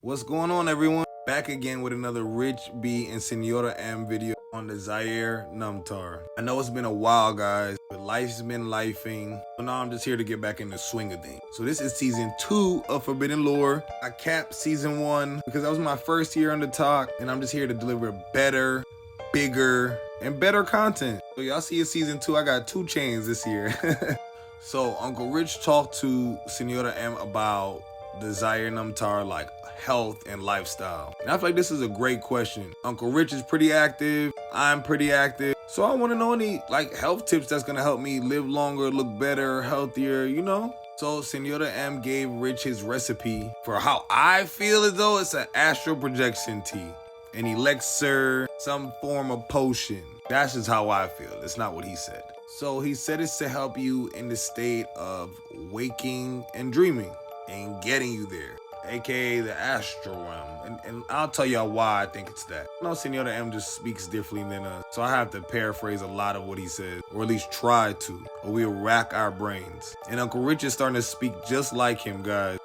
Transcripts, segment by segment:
What's going on, everyone? Back again with another Rich B and Senora M video on the Zaire Numtar. I know it's been a while, guys, but life's been lifing. So now I'm just here to get back in the swing of things. So this is season 2 of Forbidden Lore. I capped season 1 because that was my first year on the talk, and I'm just here to deliver better, bigger, and better content. So y'all see in season 2, I got 2 chains this year. So Uncle Rich talked to Senora M about the Zaire Numtar, like health and lifestyle. And I feel like this is a great question. Uncle Rich is pretty active. I'm pretty active. So I want to know any like health tips that's going to help me live longer, look better, healthier, you know? So Senora M gave Rich his recipe for how I feel as though it's an astral projection tea, an elixir, some form of potion. That's just how I feel. It's not what he said. So he said it's to help you in the state of waking and dreaming and getting you there, aka the astral realm. And I'll tell y'all why I think it's that. I know Senora M just speaks differently than us, so I have to paraphrase a lot of what he says, or at least try to, or we'll rack our brains. And Uncle Rich is starting to speak just like him, guys.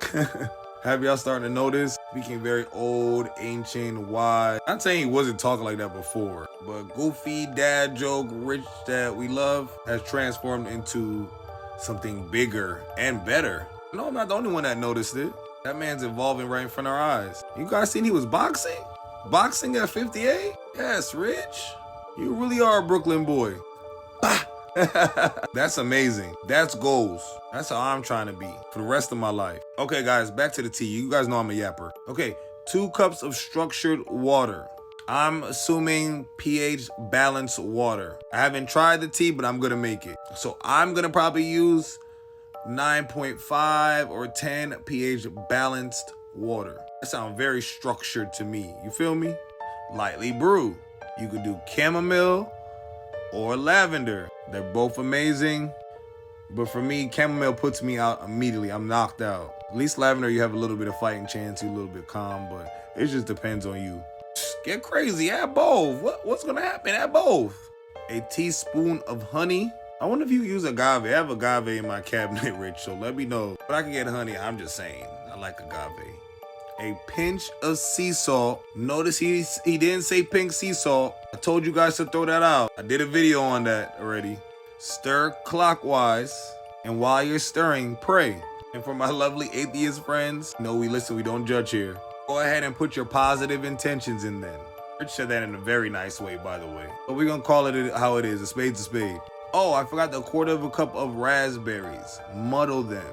Have y'all starting to notice? Speaking very old, ancient, wise. Not saying he wasn't talking like that before, but goofy dad joke, Rich that we love has transformed into something bigger and better. No, I'm not the only one that noticed it. That man's evolving right in front of our eyes. You guys seen he was boxing? Boxing at 58? Yes, Rich. You really are a Brooklyn boy. Bah! That's amazing. That's goals. That's how I'm trying to be for the rest of my life. Okay, guys, back to the tea. You guys know I'm a yapper. Okay, 2 cups of structured water. I'm assuming pH balanced water. I haven't tried the tea, but I'm gonna make it. So I'm gonna probably use 9.5 or 10 pH balanced water. That sounds very structured to me. You feel me? Lightly brew. You could do chamomile or lavender. They're both amazing. But for me, chamomile puts me out immediately. I'm knocked out. At least lavender, you have a little bit of fighting chance. You're a little bit calm, but it just depends on you. Get crazy. Add both. What's going to happen? Add both. A teaspoon of honey. I wonder if you use agave. I have agave in my cabinet, Rich, so let me know. But I can get honey. I'm just saying. I like agave. A pinch of sea salt. Notice he didn't say pink sea salt. I told you guys to throw that out. I did a video on that already. Stir clockwise. And while you're stirring, pray. And for my lovely atheist friends, no, we don't judge here. Go ahead and put your positive intentions in then. Rich said that in a very nice way, by the way. But we're going to call it how it is. A spade's a spade. Oh, I forgot the 1/4 cup of raspberries. Muddle them.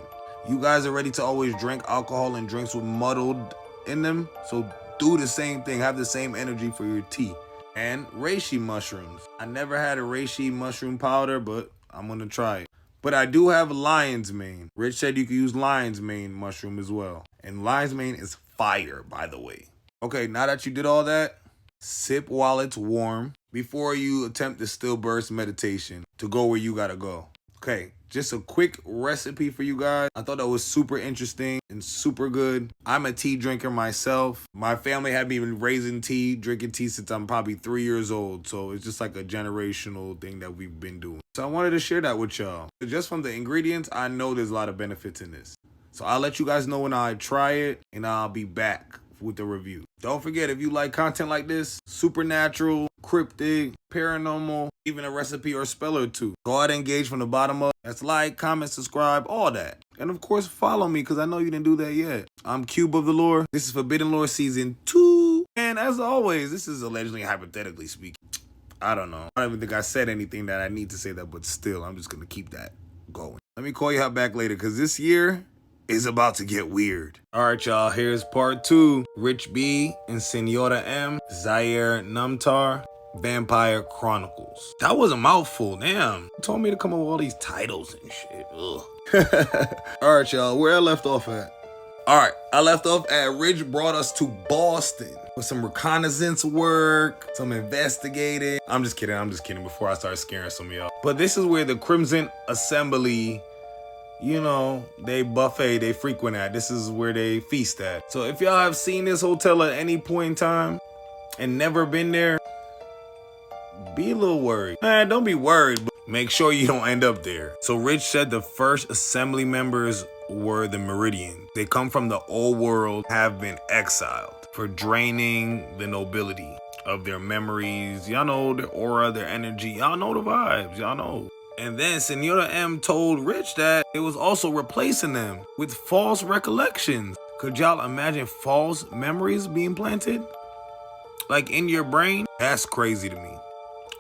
You guys are ready to always drink alcohol and drinks with muddled in them. So do the same thing. Have the same energy for your tea. And reishi mushrooms. I never had a reishi mushroom powder, but I'm going to try it. But I do have lion's mane. Rich said you could use lion's mane mushroom as well. And lion's mane is fire, by the way. Okay, now that you did all that, sip while it's warm before you attempt the stillbirth meditation to go where you gotta go. Okay, just a quick recipe for you guys. I thought that was super interesting and super good. I'm a tea drinker myself. My family had me been raising tea, drinking tea since I'm probably 3 years old. So it's just like a generational thing that we've been doing. So I wanted to share that with y'all. Just from the ingredients, I know there's a lot of benefits in this. So I'll let you guys know when I try it, and I'll be back with the review. Don't forget, if you like content like this, supernatural, cryptic, paranormal, even a recipe or spell or two, go ahead and engage from the bottom up. That's like, comment, subscribe, all that. And of course, follow me, because I know you didn't do that yet. I'm Cube of the Lore. This is Forbidden Lore Season 2. And as always, this is allegedly hypothetically speaking. I don't know. I don't even think I said anything that I need to say that, but still, I'm just going to keep that going. Let me call you out back later, because this year is about to get weird. All right, y'all, here's part 2. Rich B and Senora M, Zaire Numtar, Vampire Chronicles. That was a mouthful, damn. You told me to come up with all these titles and shit. Ugh. All right, y'all, where I left off at? All right, I left off at Rich brought us to Boston with some reconnaissance work, some investigating. I'm just kidding before I start scaring some of y'all. But this is where the Crimson Assembly, you know, they buffet, they frequent at. This is where they feast at. So if y'all have seen this hotel at any point in time and never been there, be a little worried. Man, don't be worried, but make sure you don't end up there. So Rich said the first assembly members were the Meridians. They come from the old world, have been exiled for draining the nobility of their memories. Y'all know their aura, their energy. Y'all know the vibes. Y'all know. And then Senora M told Rich that it was also replacing them with false recollections. Could y'all imagine false memories being planted? Like in your brain? That's crazy to me.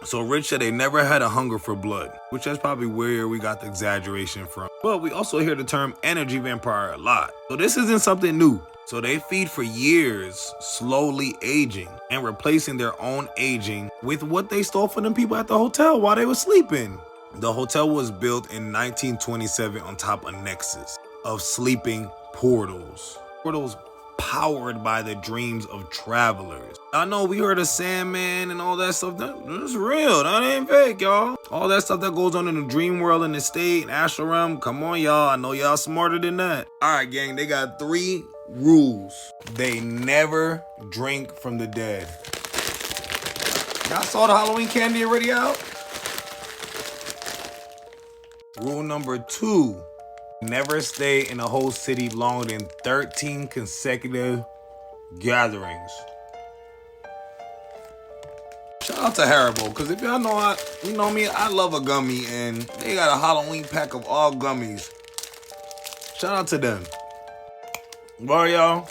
So Rich said they never had a hunger for blood, which is probably where we got the exaggeration from. But we also hear the term energy vampire a lot. So this isn't something new. So they feed for years, slowly aging and replacing their own aging with what they stole from them people at the hotel while they were sleeping. The hotel was built in 1927 on top of nexus of sleeping portals. Portals powered by the dreams of travelers. I know we heard of Sandman and all that stuff. That's real. That ain't fake, y'all. All that stuff that goes on in the dream world, in the state, and astral realm. Come on, y'all. I know y'all smarter than that. All right, gang. They got 3 rules. They never drink from the dead. Y'all saw the Halloween candy already out? Rule number 2. Never stay in a whole city longer than 13 consecutive gatherings. Shout out to Haribo, because if y'all know, you know me, I love a gummy, and they got a Halloween pack of all gummies. Shout out to them. Well, y'all,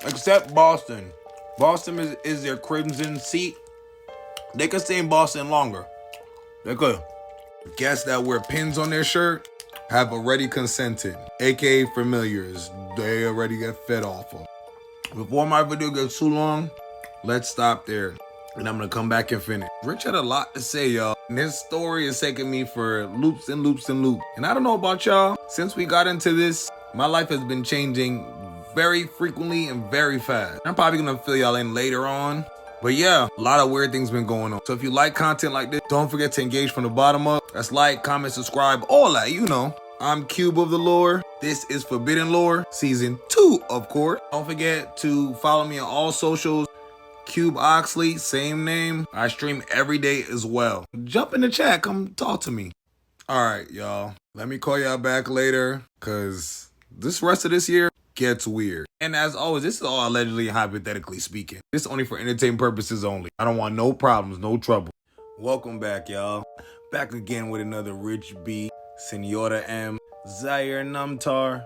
except Boston. Boston is their crimson seat. They could stay in Boston longer. They could. Guests that wear pins on their shirt have already consented, aka familiars. They already get fed off of. Before my video gets too long, let's stop there. And I'm gonna come back and finish. Rich had a lot to say, y'all. And his story is taking me for loops and loops and loops. And I don't know about y'all, since we got into this, my life has been changing very frequently and very fast. I'm probably gonna fill y'all in later on. But yeah, a lot of weird things been going on. So if you like content like this, don't forget to engage from the bottom up. That's like, comment, subscribe, all that, you know. I'm Cube of the Lore. This is Forbidden Lore, season 2, of course. Don't forget to follow me on all socials. Cube Oxley, same name. I stream every day as well. Jump in the chat, come talk to me. All right, y'all. Let me call y'all back later, because this rest of this year gets weird. And as always, this is all allegedly and hypothetically speaking. This is only for entertainment purposes only. I don't want no problems, no trouble. Welcome back, y'all. Back again with another Rich B, Senora M, Zaire Numtar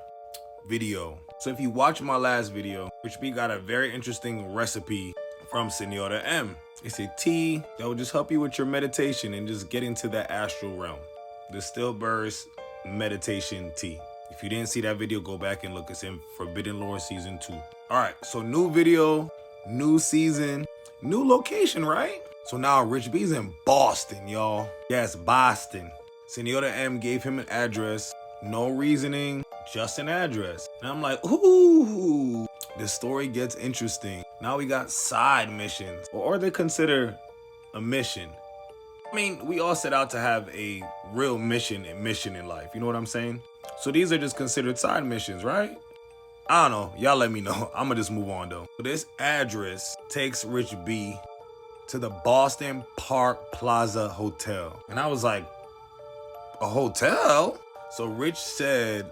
video. So if you watch my last video, Rich B got a very interesting recipe from Senora M. It's a tea that will just help you with your meditation and just get into that astral realm. The Stillburst meditation tea. If you didn't see that video, go back and look. It's in Forbidden Lore season 2. All right, so new video, new season, new location, right? So now Rich B's in Boston, y'all. Yes, Boston. Senora M gave him an address, no reasoning, just an address. And I'm like, ooh, the story gets interesting. Now we got side missions, or are they considered a mission? I mean, we all set out to have a real mission in life. You know what I'm saying? So these are just considered side missions, right? I don't know. Y'all let me know. I'm gonna just move on though. So this address takes Rich B to the Boston Park Plaza Hotel. And I was like, a hotel? So Rich said,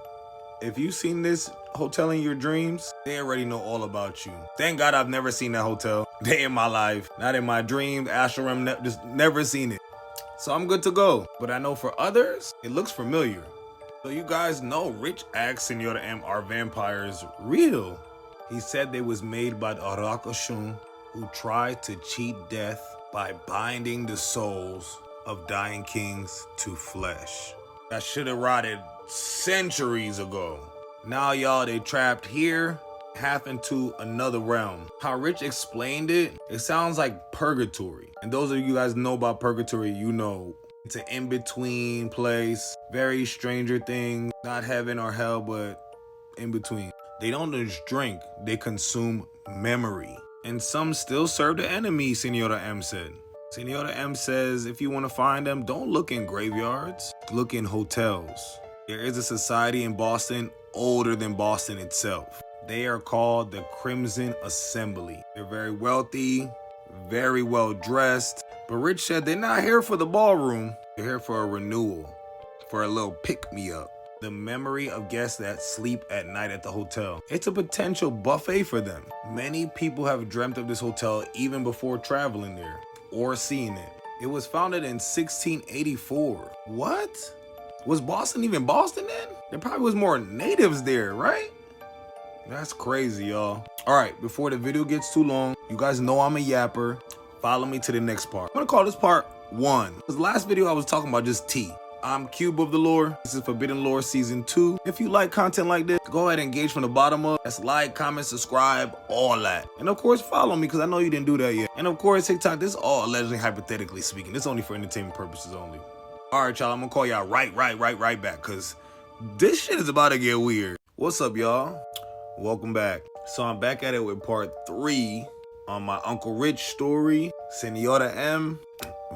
if you've seen this hotel in your dreams, they already know all about you. Thank God I've never seen that hotel day in my life. Not in my dreams, astral realm, just never seen it. So I'm good to go. But I know for others, it looks familiar. So you guys know Rich asked Senora M, are vampires real? He said they was made by the Arakashun, who tried to cheat death by binding the souls of dying kings to flesh. That should have rotted centuries ago. Now y'all, they trapped here, half into another realm. How Rich explained it, it sounds like purgatory. And those of you guys know about purgatory, you know it's an in-between place, very Stranger Things, not heaven or hell, but in between. They don't just drink, they consume memory. And some still serve the enemy, Senora M said. Senora M says if you want to find them, don't look in graveyards, look in hotels. There is a society in Boston older than Boston itself. They are called the Crimson Assembly. They're very wealthy, very well dressed. But Rich said they're not here for the ballroom. They're here for a renewal, for a little pick-me-up. the memory of guests that sleep at night at the hotel. It's a potential buffet for them. Many people have dreamt of this hotel even before traveling there or seeing it. It was founded in 1684. What? Was Boston even Boston then? There probably was more natives there, right? That's crazy, y'all. All right, before the video gets too long, you guys know I'm a yapper. Follow me to the next part. I'm gonna call this part 1. Because last video I was talking about just tea. I'm Cube of the Lore. This is Forbidden Lore Season 2. If you like content like this, go ahead and engage from the bottom up. That's like, comment, subscribe, all that. And of course, follow me because I know you didn't do that yet. And of course, TikTok, this is all allegedly hypothetically speaking. This is only for entertainment purposes only. All right, y'all, I'm gonna call y'all right back because this shit is about to get weird. What's up, y'all? Welcome back. So I'm back at it with part 3 on my Uncle Rich story, Senora M,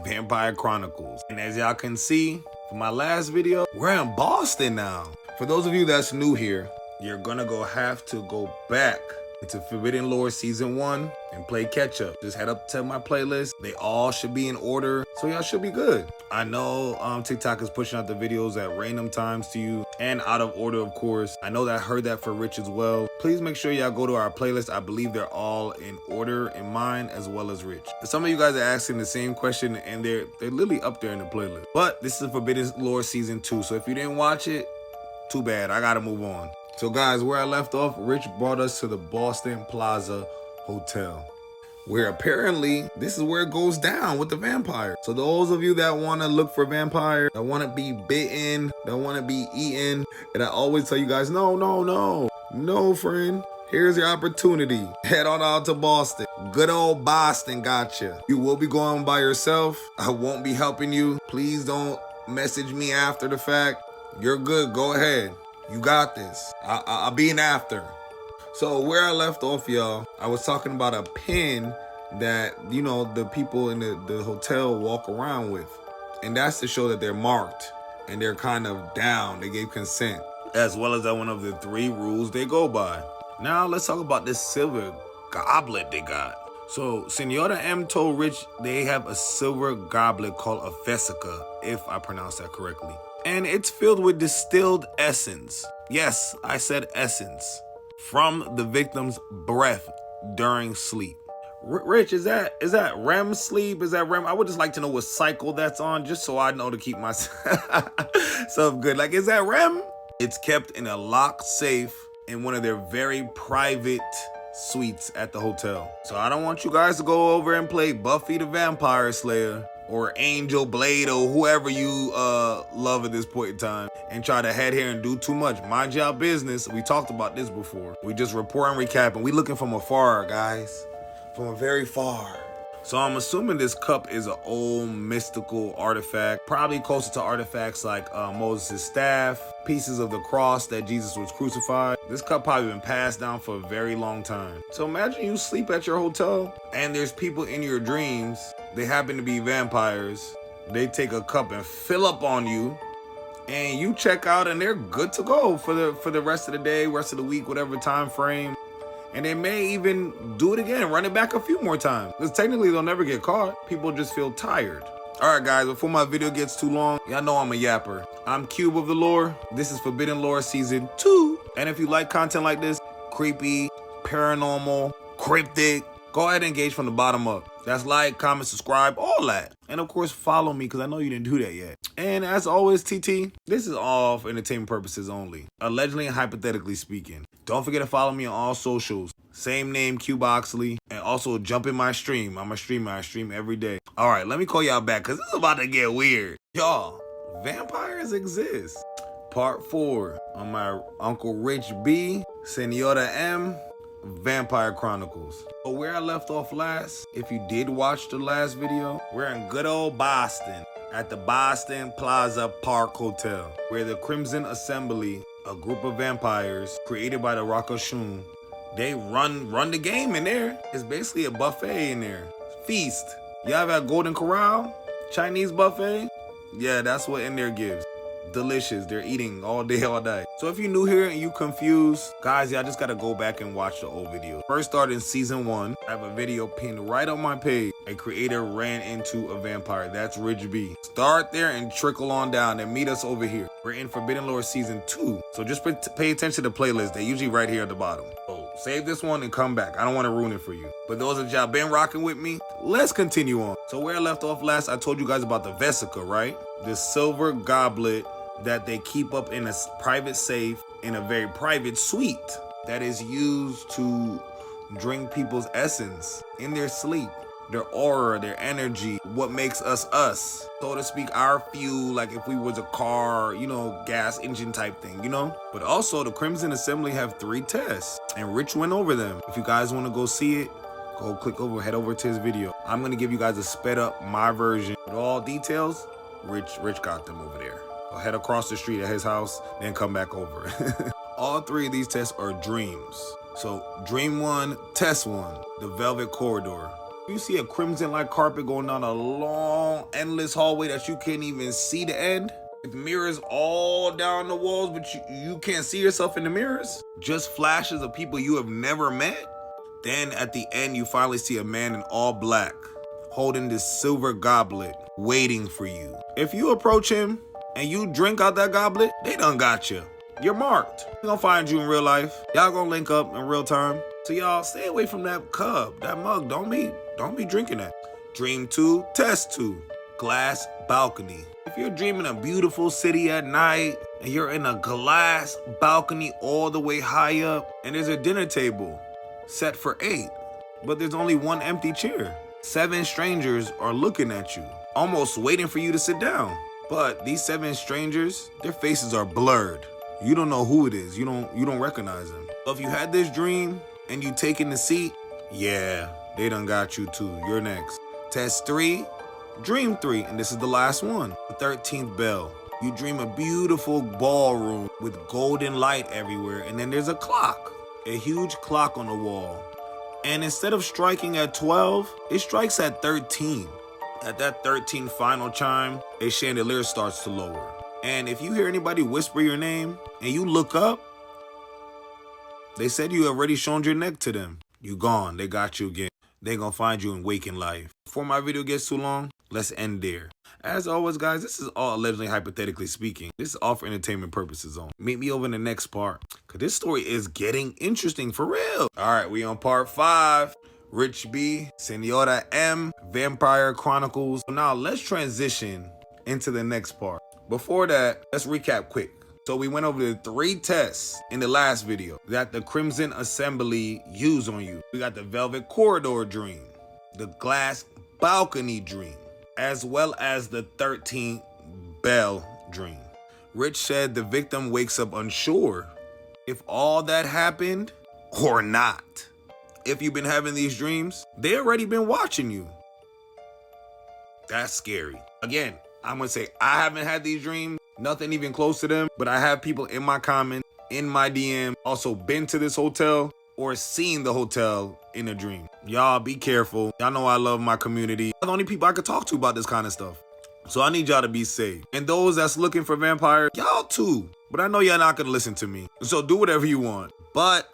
Vampire Chronicles. And as y'all can see, for my last video, we're in Boston now. For those of you that's new here, you're gonna have to go back into Forbidden Lore Season 1 and play catch up. Just head up to my playlist. They all should be in order, so y'all should be good. I know TikTok is pushing out the videos at random times to you and out of order, of course. I know that I heard that for Rich as well. Please make sure y'all go to our playlist. I believe they're all in order in mine as well as Rich. Some of you guys are asking the same question and they're literally up there in the playlist. But this is Forbidden Lore Season 2, so if you didn't watch it, too bad. I gotta move on. So guys, where I left off, Rich brought us to the Boston Plaza Hotel, where apparently this is where it goes down with the vampire. So those of you that want to look for vampire, that want to be bitten, that want to be eaten, and I always tell you guys, no, friend. Here's your opportunity. Head on out to Boston. Good old Boston gotcha. You will be going by yourself. I won't be helping you. Please don't message me after the fact. You're good. Go ahead. You got this. I'll be an after. So where I left off, y'all, I was talking about a pin that, you know, the people in the hotel walk around with. And that's to show that they're marked and they're kind of down. They gave consent, as well as that one of the 3 rules they go by. Now let's talk about this silver goblet they got. So Senora M told Rich they have a silver goblet called a vesica, if I pronounce that correctly. And it's filled with distilled essence. Yes, I said essence. From the victim's breath during sleep. Rich, is that REM sleep? Is that REM? I would just like to know what cycle that's on, just so I know to keep myself good. Like, is that REM? It's kept in a locked safe in one of their very private suites at the hotel. So I don't want you guys to go over and play Buffy the Vampire Slayer or Angel Blade or whoever you love at this point in time and try to head here and do too much. Mind your business. We talked about this before. We just report and recap, and we looking from afar, guys. From very far. So I'm assuming this cup is an old mystical artifact, probably closer to artifacts like Moses' staff, pieces of the cross that Jesus was crucified. This cup probably been passed down for a very long time. So imagine you sleep at your hotel and there's people in your dreams. They happen to be vampires. They take a cup and fill up on you, and you check out and they're good to go for the rest of the day, rest of the week, whatever time frame. And they may even do it again, run it back a few more times. Because technically they'll never get caught. People just feel tired. All right, guys, before my video gets too long, y'all know I'm a yapper. I'm Cube of the Lore. This is Forbidden Lore Season 2. And if you like content like this, creepy, paranormal, cryptic, go ahead and engage from the bottom up. That's like, comment, subscribe, all that. And of course, follow me because I know you didn't do that yet. And as always, TT, this is all for entertainment purposes only. Allegedly and hypothetically speaking. Don't forget to follow me on all socials. Same name, Cube Oxley. And also jump in my stream. I'm a streamer. I stream every day. All right, let me call y'all back because this is about to get weird. Y'all, vampires exist. Part 4 on my Uncle Rich B, Senora M, Vampire Chronicles. So where I left off last, if you did watch the last video, we're in good old Boston at the Boston Plaza Park Hotel, where the Crimson Assembly, a group of vampires created by the Rakashun, they run the game in there. It's basically a buffet in there. Feast. Y'all have a Golden Corral? Chinese buffet? Yeah, that's what in there gives. delicious. They're eating all day, all night. So if you're new here and you confused, guys, y'all just gotta go back and watch the old video. First started in season 1. I have a video pinned right on my page. A creator ran into a vampire. That's Rich B. Start there and trickle on down and meet us over here. We're in Forbidden Lore season 2. So just pay attention to the playlist. They're usually right here at the bottom. So save this one and come back. I don't want to ruin it for you. But those of y'all been rocking with me, let's continue on. So where I left off last, I told you guys about the Vesica, right? The silver goblet that they keep up in a private safe in a very private suite that is used to drink people's essence in their sleep, their aura, their energy, what makes us us, so to speak, our fuel, like if we was a car, you know, gas engine type thing, you know. But also the Crimson Assembly have 3 tests and Rich went over them. If you guys want to go see it, go head over to his video. I'm gonna give you guys a sped up my version with all details. Rich got them over there. I'll head across the street at his house, then come back over. All 3 of these tests are dreams. So dream 1, test 1, the Velvet Corridor. You see a crimson-like carpet going down a long, endless hallway that you can't even see the end. With mirrors all down the walls, but you can't see yourself in the mirrors. Just flashes of people you have never met. Then at the end, you finally see a man in all black, holding this silver goblet, waiting for you. If you approach him and you drink out that goblet, they done got you. You're marked. They're gonna find you in real life. Y'all gonna link up in real time. So y'all stay away from that cup, that mug. Don't be drinking that. Dream 2, test 2, glass balcony. If you're dreaming a beautiful city at night and you're in a glass balcony all the way high up and there's a dinner table set for 8, but there's only 1 empty chair. 7 strangers are looking at you, almost waiting for you to sit down. But these 7 strangers, their faces are blurred. You don't know who it is. You don't recognize them. So if you had this dream and you taking the seat, yeah, they done got you too. You're next. Test 3, dream 3, and this is the last one. The 13th bell. You dream a beautiful ballroom with golden light everywhere, and then there's a clock, a huge clock on the wall. And instead of striking at 12, it strikes at 13. At that 13th final chime, a chandelier starts to lower. And if you hear anybody whisper your name and you look up, they said you already shown your neck to them. You gone. They got you again. They gonna find you in waking life. Before my video gets too long, let's end there. As always, guys, this is all allegedly hypothetically speaking. This is all for entertainment purposes only. Meet me over in the next part, because this story is getting interesting for real. All right, we on part 5. Rich B, Senora M, Vampire Chronicles. Now let's transition into the next part. Before that, let's recap quick. So we went over the 3 tests in the last video that the Crimson Assembly used on you. We got the Velvet Corridor dream, the glass balcony dream, as well as the 13th bell dream. Rich said the victim wakes up unsure if all that happened or not. If you've been having these dreams, they already been watching you. That's scary. Again, I'm gonna say I haven't had these dreams, nothing even close to them, but I have people in my comment, in my DM, also been to this hotel or seen the hotel in a dream. Y'all be careful. Y'all know I love my community. I'm the only people I could talk to about this kind of stuff. So I need y'all to be safe. And those that's looking for vampires, y'all too. But I know y'all not gonna listen to me. So do whatever you want. But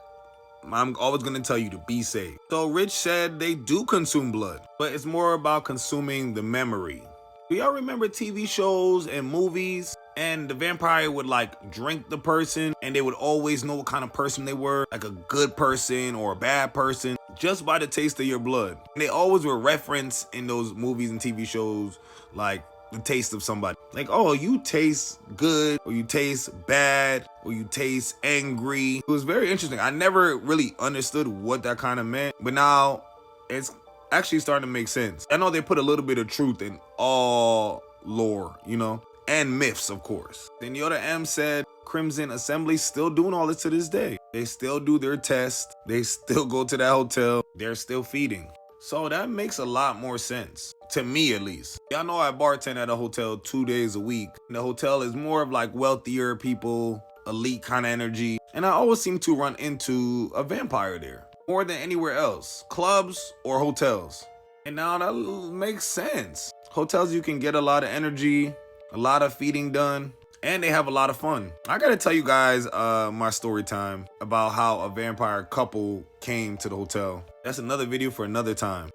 I'm always gonna tell you to be safe. So Rich said they do consume blood, but it's more about consuming the memory. Do y'all remember TV shows and movies? And the vampire would like drink the person and they would always know what kind of person they were, like a good person or a bad person, just by the taste of your blood. And they always were referenced in those movies and TV shows, like the taste of somebody. Like, oh, you taste good, or you taste bad, or you taste angry. It was very interesting. I never really understood what that kind of meant, but now it's actually starting to make sense. I know they put a little bit of truth in all lore, you know, and myths, of course. Then Yoda M said Crimson Assembly still doing all this to this day. They still do their tests. They still go to that hotel. They're still feeding. So that makes a lot more sense, to me at least. Y'all know I bartend at a hotel 2 days a week. The hotel is more of like wealthier people, elite kind of energy. And I always seem to run into a vampire there, more than anywhere else, clubs or hotels. And now that makes sense. Hotels, you can get a lot of energy, a lot of feeding done. and they have a lot of fun. I gotta tell you guys my story time about how a vampire couple came to the hotel. That's another video for another time.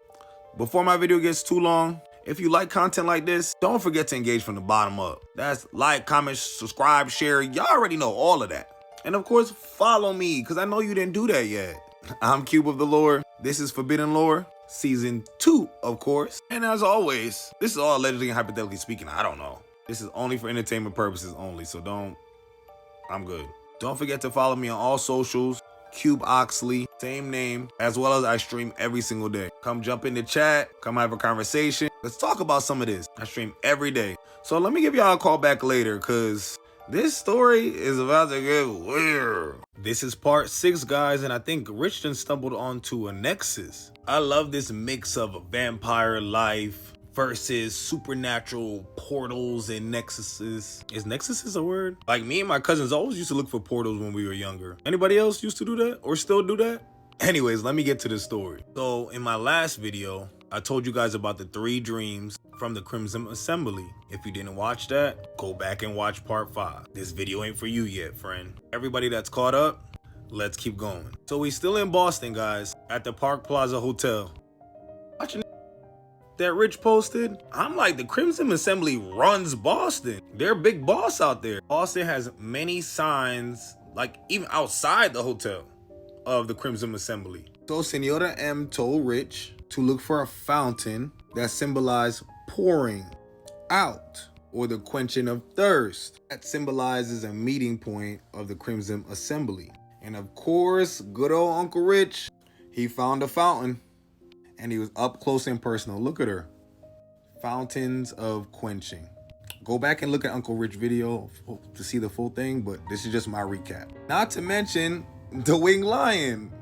Before my video gets too long, if you like content like this, don't forget to engage from the bottom up. That's like, comment, subscribe, share. Y'all already know all of that. And of course, follow me, because I know you didn't do that yet. I'm Cube of the Lore. This is Forbidden Lore, Season 2, of course. And as always, this is all allegedly and hypothetically speaking. I don't know. This is only for entertainment purposes only, so I'm good. Don't forget to follow me on all socials. Cube Oxley, same name, as well as I stream every single day. Come jump in the chat, come have a conversation. Let's talk about some of this. I stream every day. So let me give y'all a call back later, because this story is about to get weird. This is part 6, guys, and I think Richton stumbled onto a nexus. I love this mix of vampire life versus supernatural portals and nexuses. Is nexuses a word? Like, me and my cousins always used to look for portals when we were younger. Anybody else used to do that or still do that? Anyways, let me get to the story. So in my last video, I told you guys about the 3 dreams from the Crimson Assembly. If you didn't watch that, go back and watch part 5. This video ain't for you yet, friend. Everybody that's caught up, let's keep going. So we still in Boston, guys, at the Park Plaza Hotel. Watching that Rich posted, I'm like, the Crimson Assembly runs Boston. They're a big boss out there. Boston has many signs, like even outside the hotel, of the Crimson Assembly. So Senora M told Rich to look for a fountain that symbolized pouring out, or the quenching of thirst. That symbolizes a meeting point of the Crimson Assembly. And of course, good old Uncle Rich, he found a fountain. And he was up close and personal. Look at her. Fountains of quenching. Go back and look at Uncle Rich video to see the full thing, but this is just my recap. Not to mention the Winged Lion.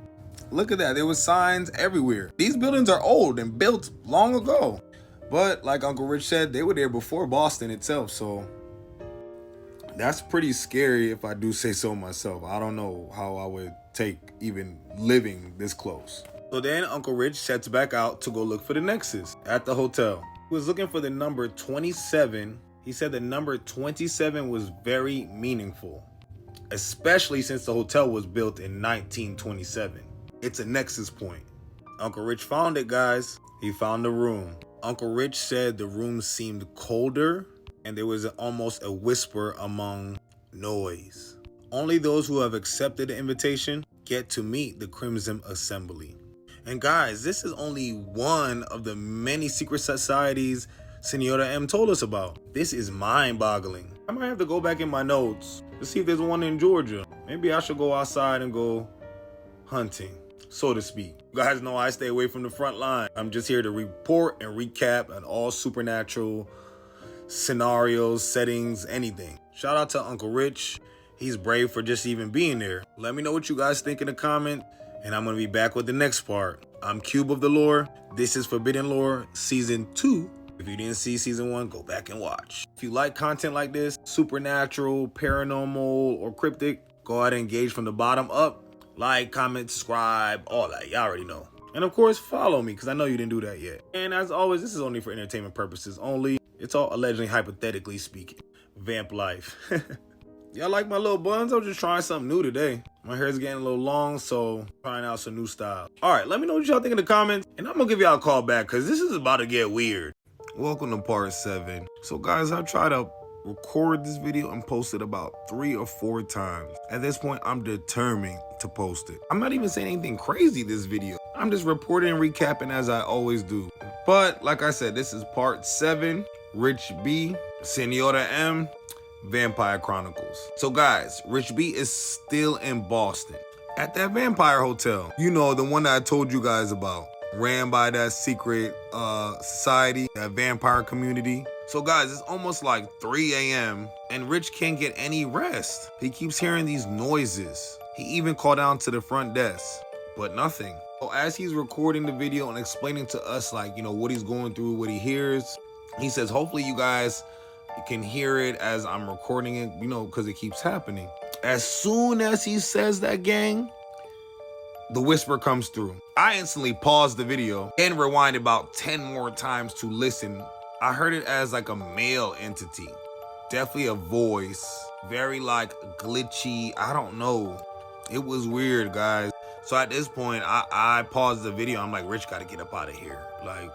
Look at that. There was signs everywhere. These buildings are old and built long ago. But like Uncle Rich said, they were there before Boston itself. So that's pretty scary if I do say so myself. I don't know how I would take even living this close. So then Uncle Rich sets back out to go look for the nexus at the hotel. He was looking for the number 27. He said the number 27 was very meaningful, especially since the hotel was built in 1927. It's a nexus point. Uncle Rich found it, guys. He found the room. Uncle Rich said the room seemed colder and there was almost a whisper among noise. Only those who have accepted the invitation get to meet the Crimson Assembly. And guys, this is only one of the many secret societies Senora M told us about. This is mind-boggling. I might have to go back in my notes to see if there's one in Georgia. Maybe I should go outside and go hunting, so to speak. You guys know I stay away from the front line. I'm just here to report and recap on all supernatural scenarios, settings, anything. Shout out to Uncle Rich. He's brave for just even being there. Let me know what you guys think in the comment, and I'm going to be back with the next part. I'm Cube of the Lore. This is Forbidden Lore Season 2. If you didn't see Season 1, go back and watch. If you like content like this, supernatural, paranormal, or cryptic, go ahead and engage from the bottom up. Like, comment, subscribe, all that. Y'all already know. And of course, follow me, because I know you didn't do that yet. And as always, this is only for entertainment purposes only. It's all allegedly, hypothetically speaking. Vamp life. Y'all like my little buns? I'm just trying something new today. My hair's getting a little long, so trying out some new style. All right, let me know what y'all think in the comments, and I'm gonna give y'all a call back because this is about to get weird. Welcome to part 7. So guys, I tried to record this video and post it about 3 or 4 times. At this point, I'm determined to post it. I'm not even saying anything crazy this video. I'm just reporting and recapping as I always do. But like I said, this is part 7. Rich B, Senora M, Vampire Chronicles. So guys, Rich B is still in Boston at that vampire hotel. You know, the one that I told you guys about. Ran by that secret society, that vampire community. So guys, it's almost like 3 a.m. and Rich can't get any rest. He keeps hearing these noises. He even called down to the front desk, but nothing. So as he's recording the video and explaining to us, like, you know, what he's going through, what he hears, he says, hopefully you guys can hear it as I'm recording it, you know, because it keeps happening. As soon as he says that, gang, the whisper comes through. I instantly paused the video and rewind about 10 more times to listen. I heard it as like a male entity. definitely a voice. Very like glitchy. I don't know. It was weird, guys. So at this point, I paused the video. I'm like, Rich gotta get up out of here. Like,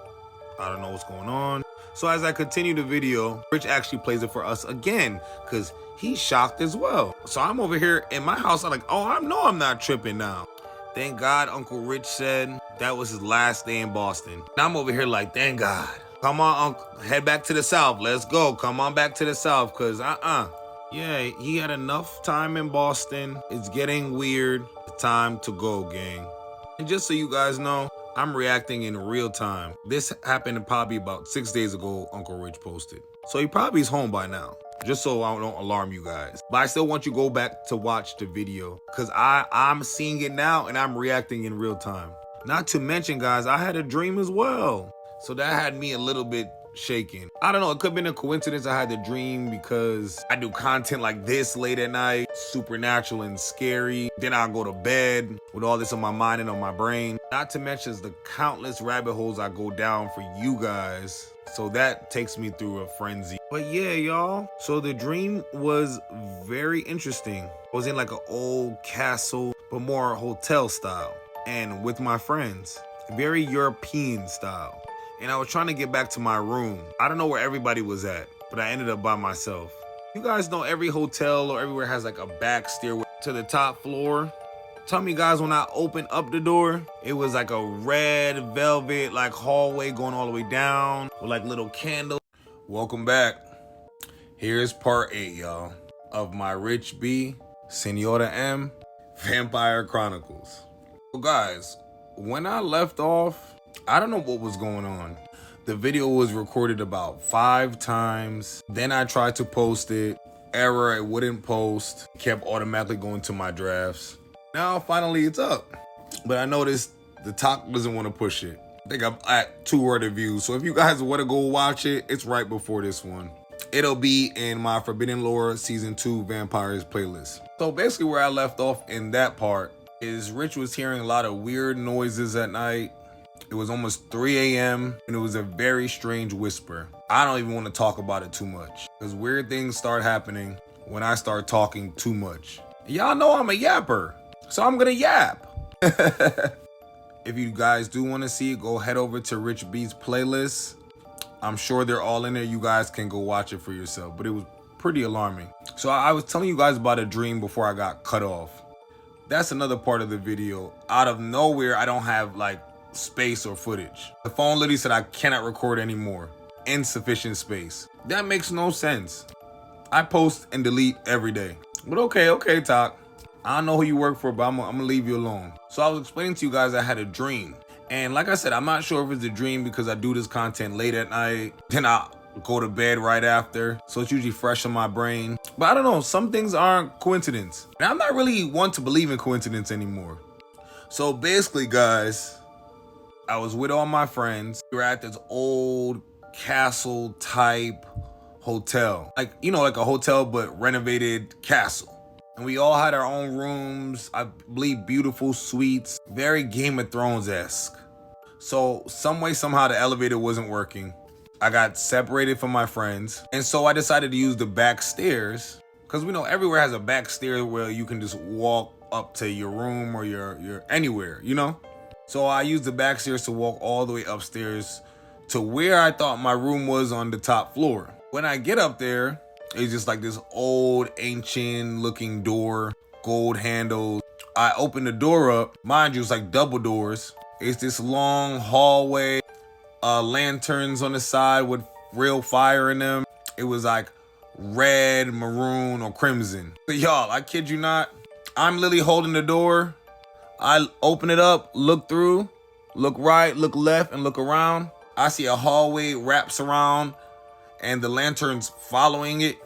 I don't know what's going on. So as I continue the video, Rich actually plays it for us again because he's shocked as well. So I'm over here in my house. I'm like, oh, I know I'm not tripping now. Thank God Uncle Rich said that was his last day in Boston. And I'm over here like, thank God. Come on, Uncle, head back to the South. Let's go. Come on back to the South because yeah, he had enough time in Boston. It's getting weird. It's time to go, gang. And just so you guys know, I'm reacting in real time. This happened probably about 6 days ago, Uncle Rich posted. So he probably is home by now, just so I don't alarm you guys. But I still want you to go back to watch the video because I'm seeing it now and I'm reacting in real time. Not to mention, guys, I had a dream as well. So that had me a little bit shaken. I don't know, it could have been a coincidence I had the dream because I do content like this late at night, supernatural and scary. Then I'll go to bed with all this on my mind and on my brain. Not to mention the countless rabbit holes I go down for you guys. So that takes me through a frenzy. But yeah, y'all. So the dream was very interesting. I was in like an old castle, but more hotel style. And with my friends, very European style. And I was trying to get back to my room. I don't know where everybody was at, but I ended up by myself. You guys know every hotel or everywhere has like a back stairway to the top floor. Tell me guys, when I opened up the door, it was like a red velvet like hallway going all the way down with like little candles. Welcome back. Here's part 8, y'all, of my Rich B, Senora M, Vampire Chronicles. So guys, when I left off, I don't know what was going on. The video was recorded about 5 times. Then I tried to post it. Error, it wouldn't post. Kept automatically going to my drafts. Now finally it's up. But I noticed the talk doesn't want to push it. I think I'm at 200 views. So if you guys want to go watch it, it's right before this one. It'll be in my Forbidden Lore Season 2 Vampires playlist. So basically where I left off in that part is Rich was hearing a lot of weird noises at night. It was almost 3 a.m. and it was a very strange whisper. I don't even want to talk about it too much because weird things start happening when I start talking too much. Y'all know I'm a yapper, so I'm gonna yap. If you guys do want to see it, go head over to Rich B's playlist. I'm sure they're all in there. You guys can go watch it for yourself, but it was pretty alarming. So I was telling you guys about a dream before I got cut off. That's another part of the video. Out of nowhere, I don't have like space or footage. The phone literally said I cannot record anymore. Insufficient space. That makes no sense. I post and delete every day. But okay, Talk. I don't know who you work for, but I'm gonna leave you alone. So I was explaining to you guys I had a dream. And like I said, I'm not sure if it's a dream because I do this content late at night. Then I go to bed right after. So it's usually fresh in my brain. But I don't know, some things aren't coincidence. And I'm not really one to believe in coincidence anymore. So basically, guys, I was with all my friends. We were at this old castle type hotel. Like, you know, like a hotel, but renovated castle. And we all had our own rooms. I believe beautiful suites. Very Game of Thrones-esque. So some way, somehow the elevator wasn't working. I got separated from my friends. And so I decided to use the back stairs. Because we know everywhere has a back stair where you can just walk up to your room or your anywhere, you know? So I used the back stairs to walk all the way upstairs to where I thought my room was on the top floor. When I get up there, it's just like this old ancient looking door, gold handles. I open the door up. Mind you, it's like double doors. It's this long hallway, lanterns on the side with real fire in them. It was like red, maroon, or crimson. But y'all, I kid you not, I'm literally holding the door. I open it up, look through, look right, look left, and look around. I see a hallway wraps around and the lanterns following it.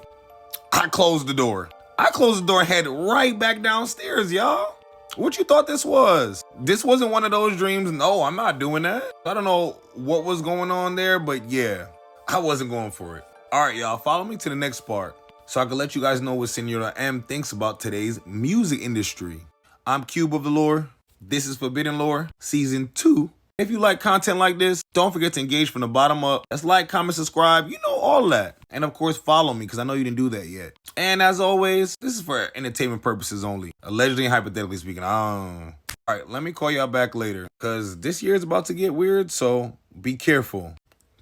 I closed the door. I closed the door and head right back downstairs, y'all. What you thought this was? This wasn't one of those dreams. No, I'm not doing that. I don't know what was going on there, but yeah, I wasn't going for it. All right, y'all, follow me to the next part so I can let you guys know what Senora M thinks about today's music industry. I'm Cube of the Lore. This is Forbidden Lore Season 2 If you like content like this, don't forget to engage from the bottom up. That's like, comment, subscribe, you know, all that. And of course, follow me because I know you didn't do that yet. And as always, this is for entertainment purposes only. Allegedly and hypothetically speaking. All right, let me call y'all back later because this year is about to get weird. So be careful.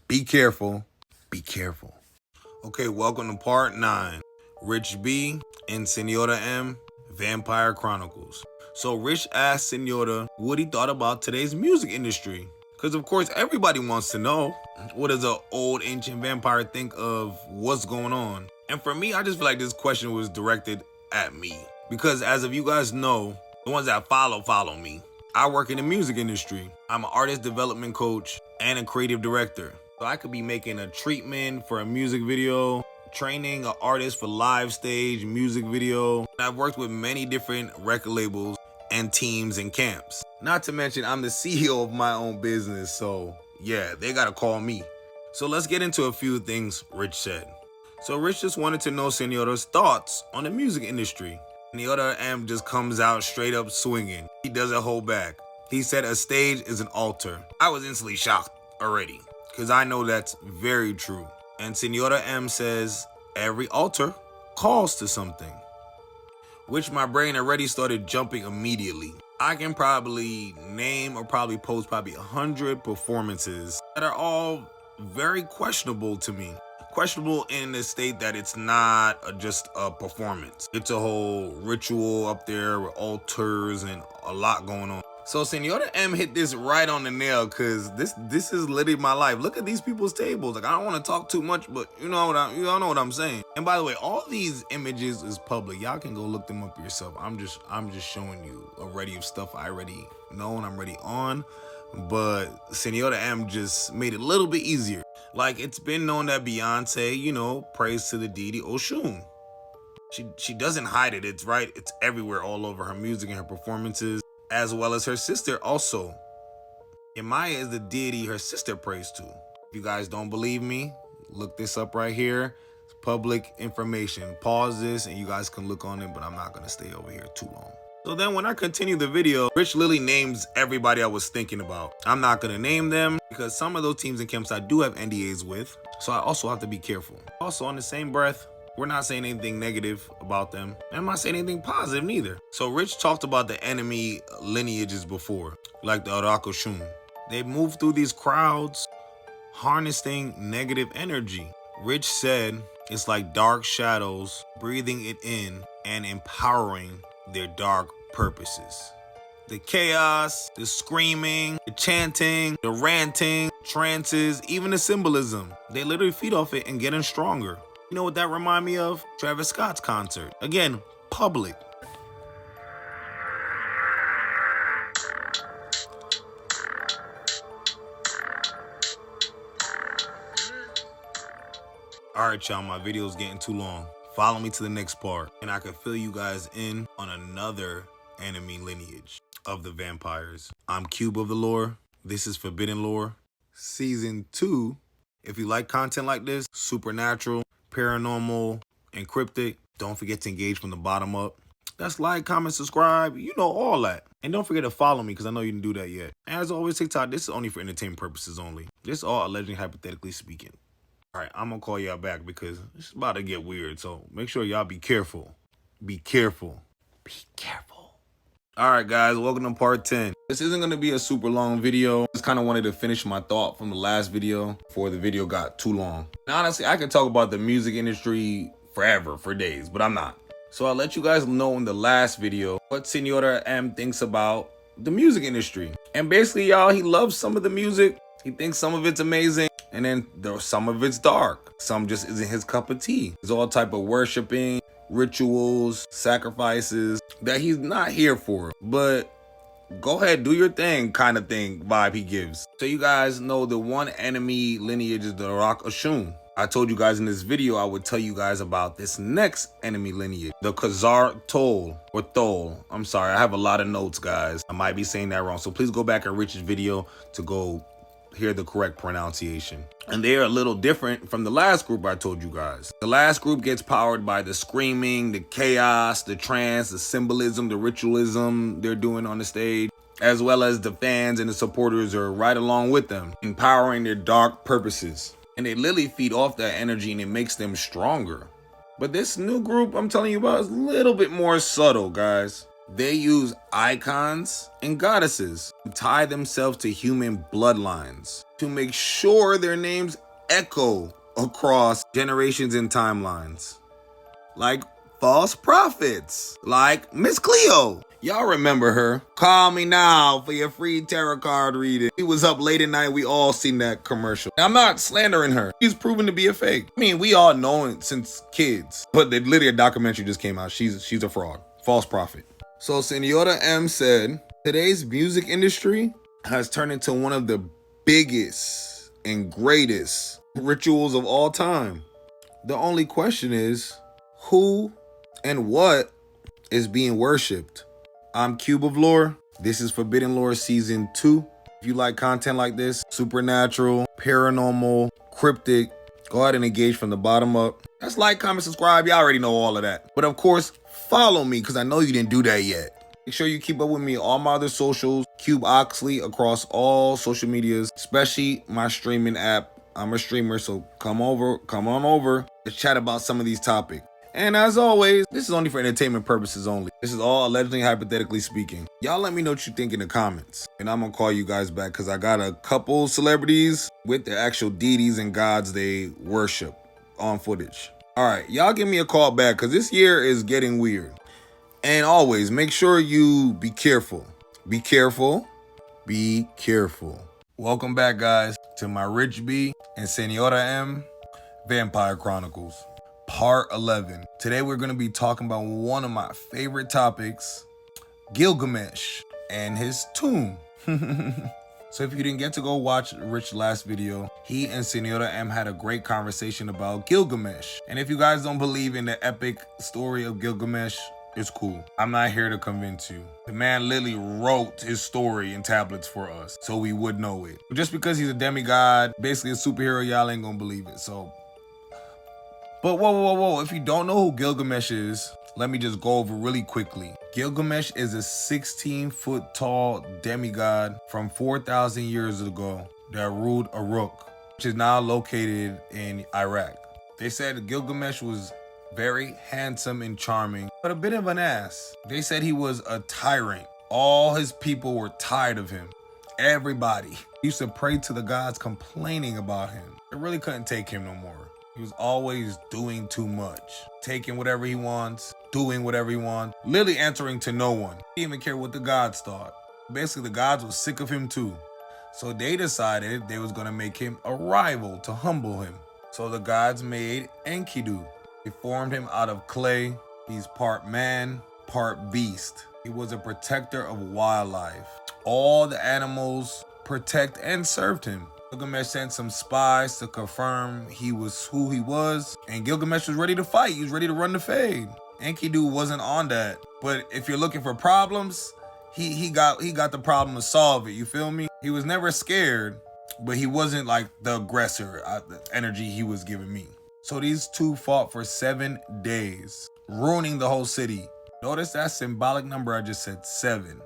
Be careful. Be careful. Okay, welcome to part 9. Rich B and Senora M, Vampire Chronicles. So Rich asked Senora what he thought about today's music industry. Because of course everybody wants to know, what does an old ancient vampire think of what's going on? And for me, I just feel like this question was directed at me. Because as of you guys know, the ones that follow me, I work in the music industry. I'm an artist development coach and a creative director. So I could be making a treatment for a music video, training an artist for live stage music video. I've worked with many different record labels and teams and camps. Not to mention I'm the CEO of my own business, so yeah, they gotta call me. So let's get into a few things Rich said. So Rich just wanted to know Senora's thoughts on the music industry. Senora M just comes out straight up swinging. He doesn't hold back. He said a stage is an altar. I was instantly shocked already, because I know that's very true. And Senora M says every altar calls to something, which my brain already started jumping immediately. I can probably name or probably post 100 performances that are all very questionable to me. Questionable in the state that it's not just a performance. It's a whole ritual up there with altars and a lot going on. So Senora M hit this right on the nail because this is literally my life. Look at these people's tables. Like, I don't want to talk too much, but y'all know what I'm saying. And by the way, all these images is public. Y'all can go look them up yourself. I'm just showing you already of stuff I already know and I'm already on. But Senora M just made it a little bit easier. Like, it's been known that Beyonce, prays to the deity Oshun. She doesn't hide it. It's right. It's everywhere, all over her music and her performances, as well as her sister also. Yemaya is the deity her sister prays to. If you guys don't believe me, look this up right here. It's public information. Pause this and you guys can look on it, but I'm not going to stay over here too long. So then when I continue the video, Rich Lily names everybody I was thinking about. I'm not going to name them because some of those teams and camps I do have NDAs with, so I also have to be careful. Also, on the same breath, we're not saying anything negative about them, and I'm not saying anything positive neither. So Rich talked about the enemy lineages before, like the Arakoshun. They move through these crowds, harnessing negative energy. Rich said it's like dark shadows, breathing it in and empowering their dark purposes. The chaos, the screaming, the chanting, the ranting, trances, even the symbolism. They literally feed off it and getting stronger. You know what that remind me of? Travis Scott's concert. Again, public. Alright y'all, my video's getting too long. Follow me to the next part, and I can fill you guys in on another enemy lineage of the vampires. I'm Cube of the Lore. This is Forbidden Lore, Season 2. If you like content like this, supernatural, paranormal, and cryptic, don't forget to engage from the bottom up. That's like, comment, subscribe, all that. And don't forget to follow me because I know you didn't do that yet. As always, TikTok, this is only for entertainment purposes only. This is all allegedly hypothetically speaking. All right, I'm going to call y'all back because it's about to get weird. So make sure y'all be careful. Be careful. Be careful. All right, guys, welcome to part 10. This isn't going to be a super long video. I just kind of wanted to finish my thought from the last video before the video got too long. And honestly, I could talk about the music industry forever, for days, but I'm not. So I'll let you guys know in the last video what Senora M thinks about the music industry. And basically, y'all, he loves some of the music. He thinks some of it's amazing. And then some of it's dark. Some just isn't his cup of tea. There's all type of worshiping, rituals, sacrifices that he's not here for. But go ahead, do your thing kind of thing vibe he gives. So you guys know the one enemy lineage is the Rock Oshun. I told you guys in this video I would tell you guys about this next enemy lineage, the Khazar Tol or Thol. I'm sorry, I have a lot of notes, guys. I might be saying that wrong. So please go back and Rich's video to go hear the correct pronunciation. And they are a little different from the last group I told you guys. The last group gets powered by the screaming, the chaos, the trance, the symbolism, the ritualism they're doing on the stage, as well as the fans and the supporters are right along with them, empowering their dark purposes. And they literally feed off that energy and it makes them stronger. But this new group I'm telling you about is a little bit more subtle, guys. They use icons and goddesses to tie themselves to human bloodlines to make sure their names echo across generations and timelines. Like false prophets, like Miss Cleo. Y'all remember her. Call me now for your free tarot card reading. She was up late at night. We all seen that commercial. Now, I'm not slandering her. She's proven to be a fake. I mean, we all know it since kids. But literally a documentary just came out. She's a fraud. False prophet. So Senora M said, today's music industry has turned into one of the biggest and greatest rituals of all time. The only question is, who and what is being worshipped? I'm Cube of Lore. This is Forbidden Lore Season 2. If you like content like this, supernatural, paranormal, cryptic, go ahead and engage from the bottom up. That's like, comment, subscribe. You already know all of that. But of course, follow me because I know you didn't do that yet. Make sure you keep up with me on all my other socials. Cube Oxley across all social medias, especially my streaming app. I'm a streamer, so come on over. Let's chat about some of these topics. And as always, this is only for entertainment purposes only. This is all allegedly, hypothetically speaking. Y'all let me know what you think in the comments. And I'm gonna call you guys back because I got a couple celebrities with the actual deities and gods they worship on footage. All right, y'all give me a call back because this year is getting weird. And always, make sure you be careful. Be careful. Be careful. Welcome back, guys, to my Rich B and Senora M Vampire Chronicles. Part 11. Today we're going to be talking about one of my favorite topics, Gilgamesh and his tomb. So if you didn't get to go watch Rich's last video, he and Senora M had a great conversation about Gilgamesh. And if you guys don't believe in the epic story of Gilgamesh, it's cool. I'm not here to convince you. The man literally wrote his story in tablets for us so we would know it. But just because he's a demigod, basically a superhero, y'all ain't gonna believe it. But whoa. If you don't know who Gilgamesh is, let me just go over really quickly. Gilgamesh is a 16-foot tall demigod from 4,000 years ago that ruled Uruk, which is now located in Iraq. They said Gilgamesh was very handsome and charming, but a bit of an ass. They said he was a tyrant. All his people were tired of him. Everybody. He used to pray to the gods complaining about him. They really couldn't take him no more. He was always doing too much, taking whatever he wants, doing whatever he wants, literally answering to no one. He didn't even care what the gods thought. Basically, the gods were sick of him too. So they decided they was gonna make him a rival to humble him. So the gods made Enkidu. They formed him out of clay. He's part man, part beast. He was a protector of wildlife. All the animals protect and served him. Gilgamesh sent some spies to confirm he was who he was, and Gilgamesh was ready to fight. He was ready to run the fade. Enkidu wasn't on that, but if you're looking for problems, he got the problem to solve it. You feel me? He was never scared, but he wasn't like the aggressor. The energy he was giving me. So these two fought for 7 days, ruining the whole city. Notice that symbolic number I just said, 7.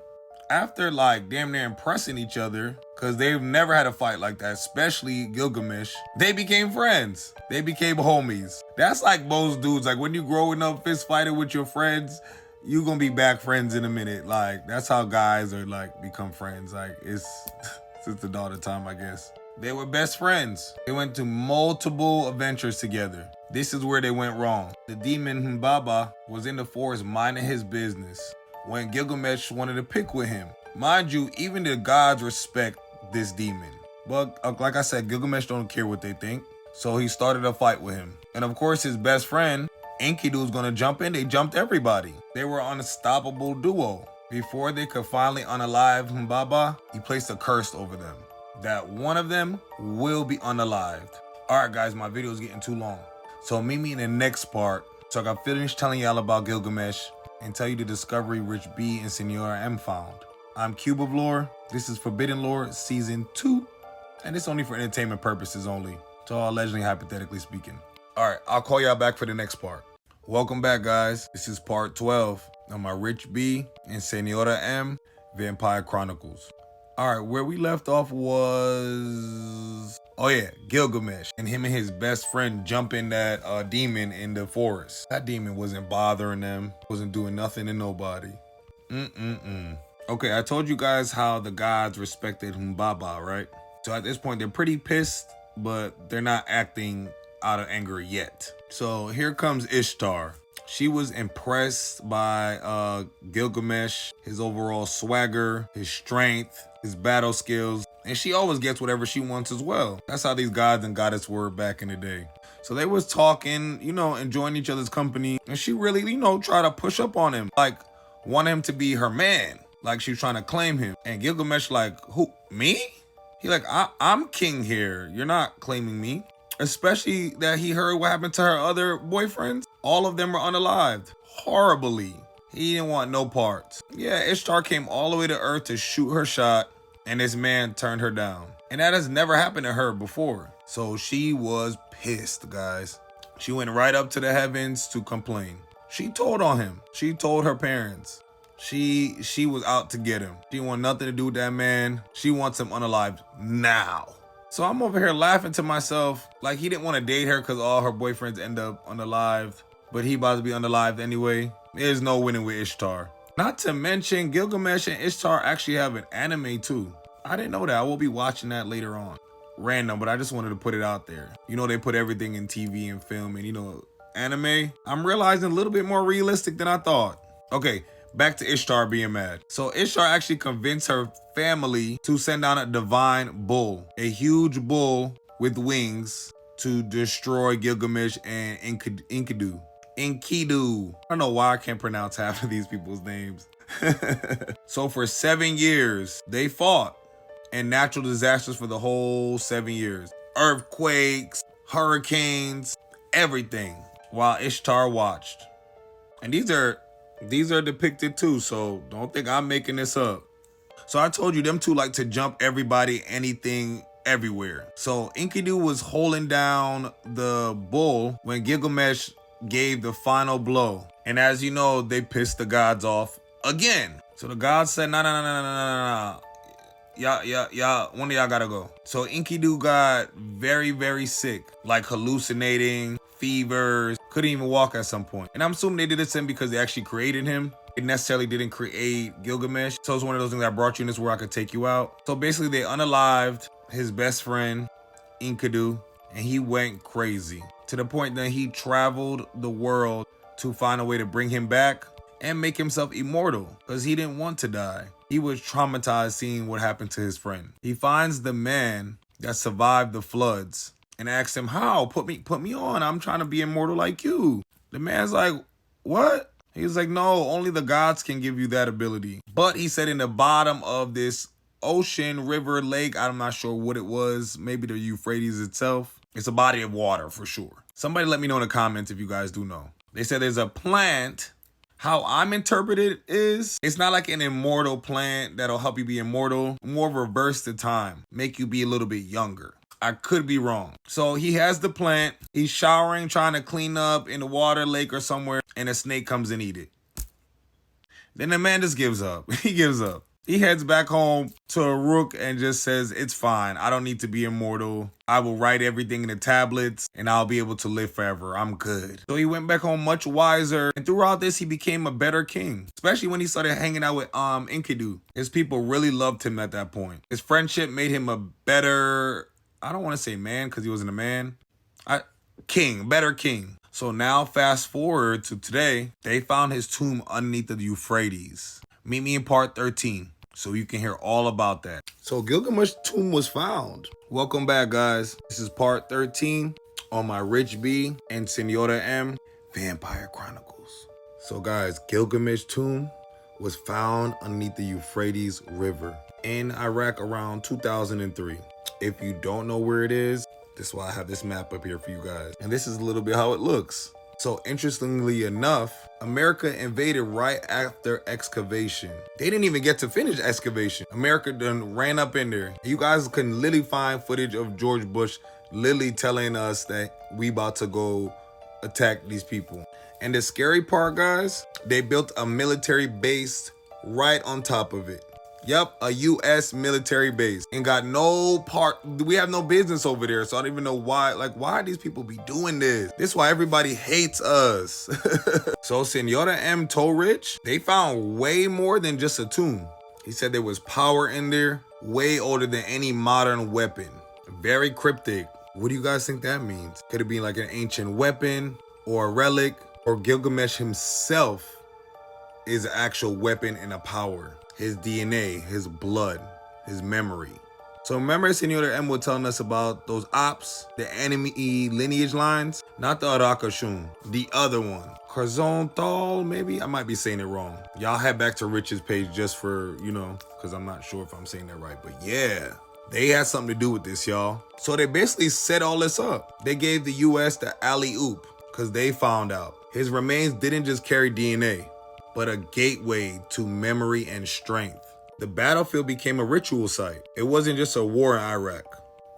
After like damn near impressing each other, because they've never had a fight like that, especially Gilgamesh, they became friends. They became homies. That's like most dudes. Like when you growing up fist fighting with your friends, you gonna be back friends in a minute. Like that's how guys are like become friends. Like it's since the dawn of time, I guess. They were best friends. They went to multiple adventures together. This is where they went wrong. The demon Mbaba was in the forest minding his business when Gilgamesh wanted to pick with him. Mind you, even the gods respect this demon. But like I said, Gilgamesh don't care what they think. So he started a fight with him. And of course, his best friend, Enkidu, was gonna jump in. They jumped everybody. They were an unstoppable duo. Before they could finally unalive Mbaba, he placed a curse over them, that one of them will be unalived. Alright guys, my video is getting too long. So meet me in the next part so I can finish telling y'all about Gilgamesh and tell you the discovery Rich B and Senora M found. I'm Cube of Lore. This is Forbidden Lore Season 2. And it's only for entertainment purposes only. So all allegedly, hypothetically speaking. Alright, I'll call y'all back for the next part. Welcome back guys. This is part 12 of my Rich B and Senora M Vampire Chronicles. All right, where we left off was, oh yeah, Gilgamesh and him and his best friend jumping that demon in the forest. That demon wasn't bothering them, wasn't doing nothing to nobody. Okay, I told you guys how the gods respected Humbaba, right? So at this point, they're pretty pissed, but they're not acting out of anger yet. So here comes Ishtar. She was impressed by Gilgamesh, his overall swagger, his strength, his battle skills, and she always gets whatever she wants as well. That's how these gods and goddesses were back in the day. So they was talking, enjoying each other's company, and she really, tried to push up on him, like want him to be her man, like she was trying to claim him. And Gilgamesh like, who, me? He like, I'm king here. You're not claiming me. Especially that he heard what happened to her other boyfriends. All of them were unalived. Horribly. He didn't want no parts. Yeah, Ishtar came all the way to Earth to shoot her shot, and this man turned her down. And that has never happened to her before. So she was pissed, guys. She went right up to the heavens to complain. She told on him. She told her parents. She was out to get him. She didn't want nothing to do with that man. She wants him unalived now. So I'm over here laughing to myself, like he didn't want to date her because all her boyfriends end up unalived, but he about to be unalived anyway. There's no winning with Ishtar. Not to mention, Gilgamesh and Ishtar actually have an anime too. I didn't know that. I will be watching that later on. Random, but I just wanted to put it out there. They put everything in TV and film, and anime, I'm realizing a little bit more realistic than I thought. Okay, back to Ishtar being mad. So Ishtar actually convinced her family to send down a divine bull, a huge bull with wings, to destroy Gilgamesh and Enkidu. I don't know why I can't pronounce half of these people's names. So for 7 years, they fought, and natural disasters for the whole 7 years. Earthquakes, hurricanes, everything, while Ishtar watched. And these are depicted too, so don't think I'm making this up. So I told you them two like to jump everybody, anything, everywhere. So Enkidu was holding down the bull when Gilgamesh gave the final blow. And as you know, they pissed the gods off again. So the gods said, no. Y'all, one of y'all gotta go. So Enkidu got very, very sick, like hallucinating, fevers, couldn't even walk at some point. And I'm assuming they did this to him because they actually created him. It necessarily didn't create Gilgamesh. So it's one of those things that brought you in this world, I could take you out. So basically they unalived his best friend, Enkidu, and he went crazy to the point that he traveled the world to find a way to bring him back and make himself immortal because he didn't want to die. He was traumatized seeing what happened to his friend. He finds the man that survived the floods and asks him, how? Put me on. I'm trying to be immortal like you. The man's like, what? He's like, no, only the gods can give you that ability. But he said in the bottom of this ocean, river, lake, I'm not sure what it was, maybe the Euphrates itself. It's a body of water for sure. Somebody let me know in the comments if you guys do know. They said there's a plant. How I'm interpreted is, it's not like an immortal plant that'll help you be immortal, more reverse the time, make you be a little bit younger. I could be wrong. So he has the plant, he's showering, trying to clean up in the water, lake or somewhere, and a snake comes and eat it. Then the man just gives up. He gives up. He heads back home to Uruk and just says, it's fine. I don't need to be immortal. I will write everything in the tablets and I'll be able to live forever. I'm good. So he went back home much wiser. And throughout this, he became a better king, especially when he started hanging out with Enkidu. His people really loved him at that point. His friendship made him a better, I don't want to say man because he wasn't a man. Better king. So now fast forward to today, they found his tomb underneath the Euphrates. Meet me in part 13. So you can hear all about that. So Gilgamesh's tomb was found. Welcome back, guys. This is part 13 on my Rich B and Senora M Vampire Chronicles. So guys, Gilgamesh's tomb was found underneath the Euphrates River in Iraq around 2003. If you don't know where it is, this is why I have this map up here for you guys. And this is a little bit how it looks. So interestingly enough, America invaded right after excavation. They didn't even get to finish excavation. America done ran up in there. You guys can literally find footage of George Bush literally telling us that we about to go attack these people. And the scary part, guys, they built a military base right on top of it. Yep, a U.S. military base. And got no part, we have no business over there. So I don't even know why, like, why these people be doing this? This is why everybody hates us. So Senora M told Rich, they found way more than just a tomb. He said there was power in there, way older than any modern weapon. Very cryptic. What do you guys think that means? Could it be like an ancient weapon or a relic, or Gilgamesh himself is an actual weapon and a power? His DNA, his blood, his memory. So remember Senora M was telling us about those ops, the enemy lineage lines? Not the Arakashun, the other one. Karzonthal, maybe? I might be saying it wrong. Y'all head back to Rich's page just for, because I'm not sure if I'm saying that right. But yeah, they had something to do with this, y'all. So they basically set all this up. They gave the US the alley-oop because they found out his remains didn't just carry DNA, but a gateway to memory and strength. The battlefield became a ritual site. It wasn't just a war in Iraq.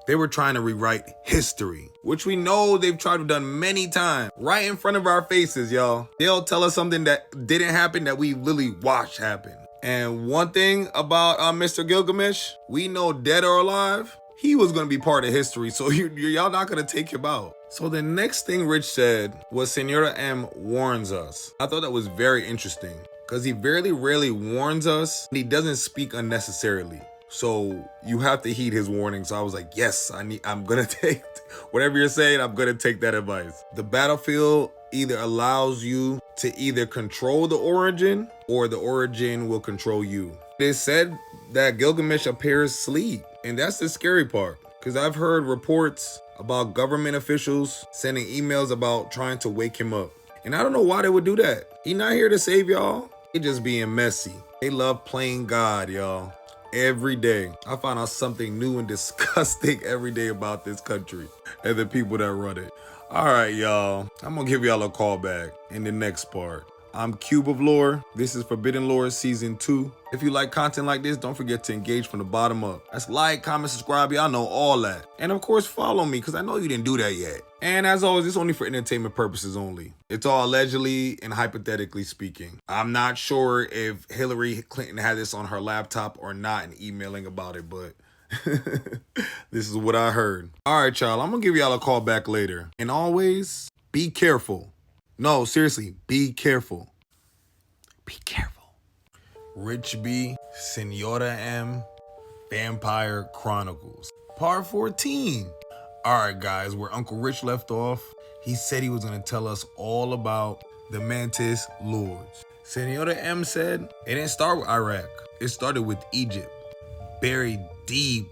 They were trying to rewrite history, which we know they've tried to done many times, right in front of our faces, y'all. They'll tell us something that didn't happen that we literally watched happen. And one thing about Mr. Gilgamesh, we know dead or alive, he was going to be part of history, so y'all not going to take him out. So the next thing Rich said was Senora M warns us. I thought that was very interesting because he very rarely warns us and he doesn't speak unnecessarily. So you have to heed his warning. So I was like, yes, I'm going to take whatever you're saying. I'm going to take that advice. The battlefield either allows you to either control the origin or the origin will control you. It said that Gilgamesh appears asleep. And that's the scary part, because I've heard reports about government officials sending emails about trying to wake him up. And I don't know why they would do that. He's not here to save y'all. They just being messy. They love playing God, y'all. Every day. I find out something new and disgusting every day about this country and the people that run it. All right, y'all. I'm going to give y'all a call back in the next part. I'm Cube of Lore. This is Forbidden Lore Season 2. If you like content like this, don't forget to engage from the bottom up. That's like, comment, subscribe. Y'all know all that. And of course, follow me because I know you didn't do that yet. And as always, it's only for entertainment purposes only. It's all allegedly and hypothetically speaking. I'm not sure if Hillary Clinton had this on her laptop or not and emailing about it, but this is what I heard. All right, y'all. I'm going to give y'all a call back later. And always, be careful. No, seriously, be careful. Be careful. Rich B, Senora M, Vampire Chronicles, Part 14. All right, guys, where Uncle Rich left off, he said he was going to tell us all about the Mantis Lords. Senora M said it didn't start with Iraq. It started with Egypt. Buried deep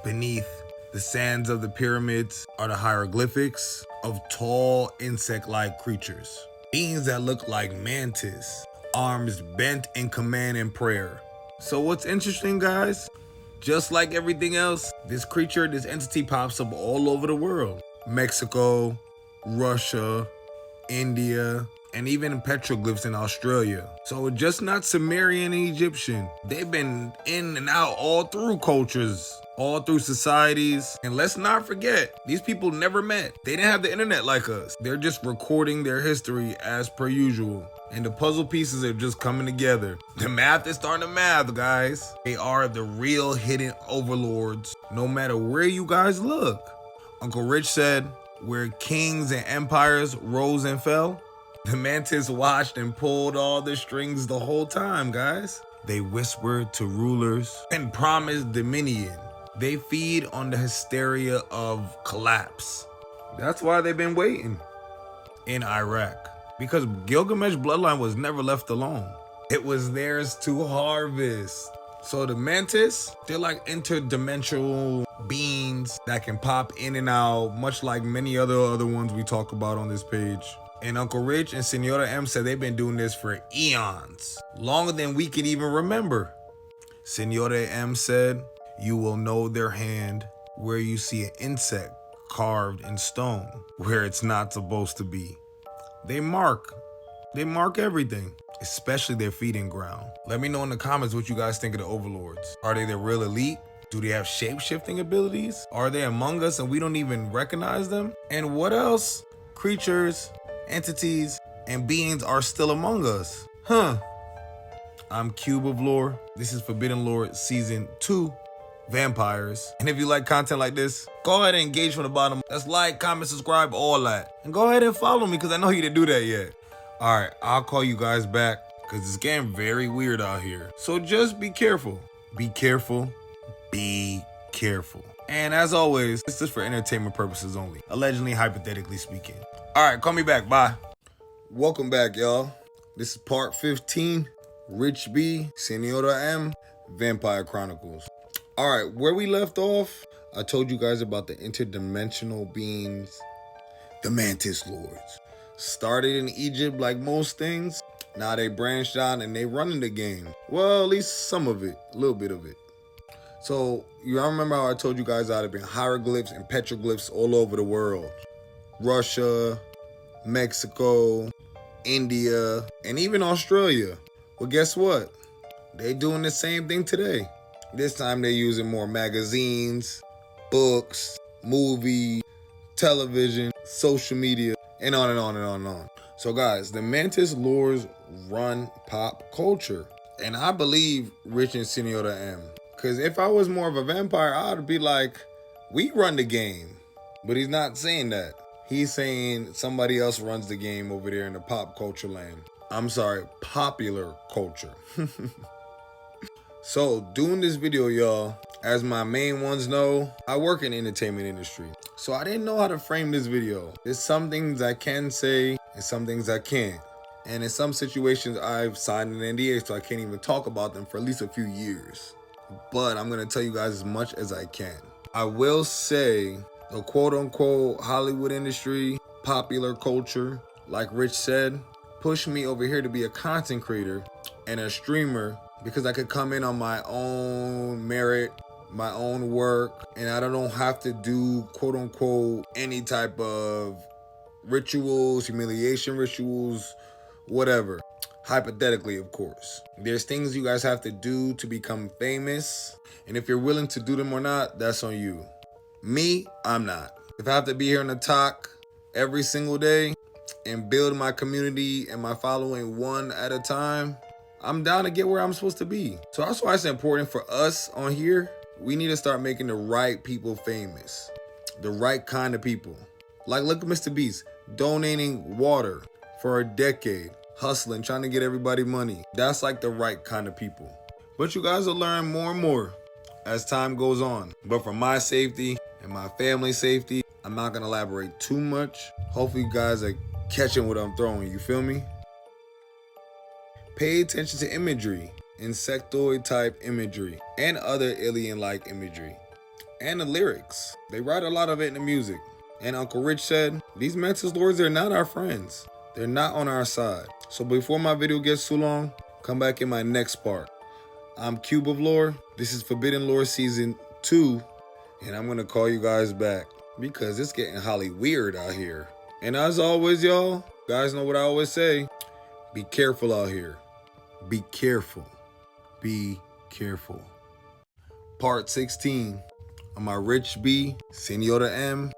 beneath the sands of the pyramids are the hieroglyphics of tall insect-like creatures. Beings that look like mantis, arms bent in command and prayer. So what's interesting, guys? Just like everything else, this entity pops up all over the world. Mexico, Russia, India, and even petroglyphs in Australia. So just not Sumerian and Egyptian. They've been in and out all through cultures, all through societies. And let's not forget, these people never met. They didn't have the internet like us. They're just recording their history as per usual. And the puzzle pieces are just coming together. The math is starting to math, guys. They are the real hidden overlords, no matter where you guys look. Uncle Rich said, where kings and empires rose and fell, the mantis watched and pulled all the strings the whole time, guys. They whispered to rulers and promised dominion. They feed on the hysteria of collapse. That's why they've been waiting in Iraq. Because Gilgamesh bloodline was never left alone. It was theirs to harvest. So the mantis, they're like interdimensional beings that can pop in and out, much like many other ones we talk about on this page. And Uncle Rich and Senora M said they've been doing this for eons, longer than we can even remember. Senora M said, you will know their hand where you see an insect carved in stone, where it's not supposed to be. They mark everything, especially their feeding ground. Let me know in the comments what you guys think of the overlords. Are they the real elite? Do they have shape-shifting abilities? Are they among us and we don't even recognize them? And what else creatures, entities, and beings are still among us? I'm Cube of Lore. This is Forbidden Lore Season 2, Vampires. And if you like content like this, go ahead and engage from the bottom. That's like, comment, subscribe, all that. And go ahead and follow me because I know you didn't do that yet. All right, I'll call you guys back because it's getting very weird out here. So just be careful. Be careful. Be careful. And as always, this is for entertainment purposes only. Allegedly, hypothetically speaking. All right, call me back. Bye. Welcome back, y'all. This is part 15. Rich B, Senora M, Vampire Chronicles. All right, where we left off, I told you guys about the interdimensional beings, the Mantis Lords. Started in Egypt like most things. Now they branched out and they running the game. Well, at least some of it, a little bit of it. So, you remember how I told you guys how there have been hieroglyphs and petroglyphs all over the world. Russia, Mexico, India, and even Australia. Well, guess what? They doing the same thing today. This time they're using more magazines, books, movies, television, social media, and on and on and on and on. So guys, the Mantis Lords run pop culture. And I believe Rich and Senora M. Because if I was more of a vampire, I'd be like, we run the game. But he's not saying that. He's saying somebody else runs the game over there in the pop culture land. I'm sorry, popular culture. So, doing this video, y'all, as my main ones know, I work in the entertainment industry. So I didn't know how to frame this video. There's some things I can say and some things I can't. And in some situations, I've signed an NDA, so I can't even talk about them for at least a few years. But I'm gonna tell you guys as much as I can. I will say the quote-unquote Hollywood industry, popular culture, like Rich said, pushed me over here to be a content creator and a streamer because I could come in on my own merit, my own work, and I don't have to do quote-unquote any type of rituals, humiliation rituals, whatever. Hypothetically, of course. There's things you guys have to do to become famous, and if you're willing to do them or not, that's on you. Me, I'm not. If I have to be here on the talk every single day and build my community and my following one at a time, I'm down to get where I'm supposed to be. So that's why it's important for us on here. We need to start making the right people famous. The right kind of people. Like, look at Mr. Beast, donating water for a decade, hustling, trying to get everybody money. That's like the right kind of people. But you guys will learn more and more as time goes on. But for my safety and my family's safety, I'm not gonna elaborate too much. Hopefully you guys are catching what I'm throwing, you feel me? Pay attention to imagery, insectoid type imagery, and other alien-like imagery. And the lyrics. They write a lot of it in the music. And Uncle Rich said, these Mantis Lords are not our friends. They're not on our side. So before my video gets too long, come back in my next part. I'm Cube of Lore. This is Forbidden Lore Season 2. And I'm going to call you guys back because it's getting holly weird out here. And as always, y'all, you guys know what I always say. Be careful out here. Be careful. Be careful. Part 16 of my Rich B, Senora M,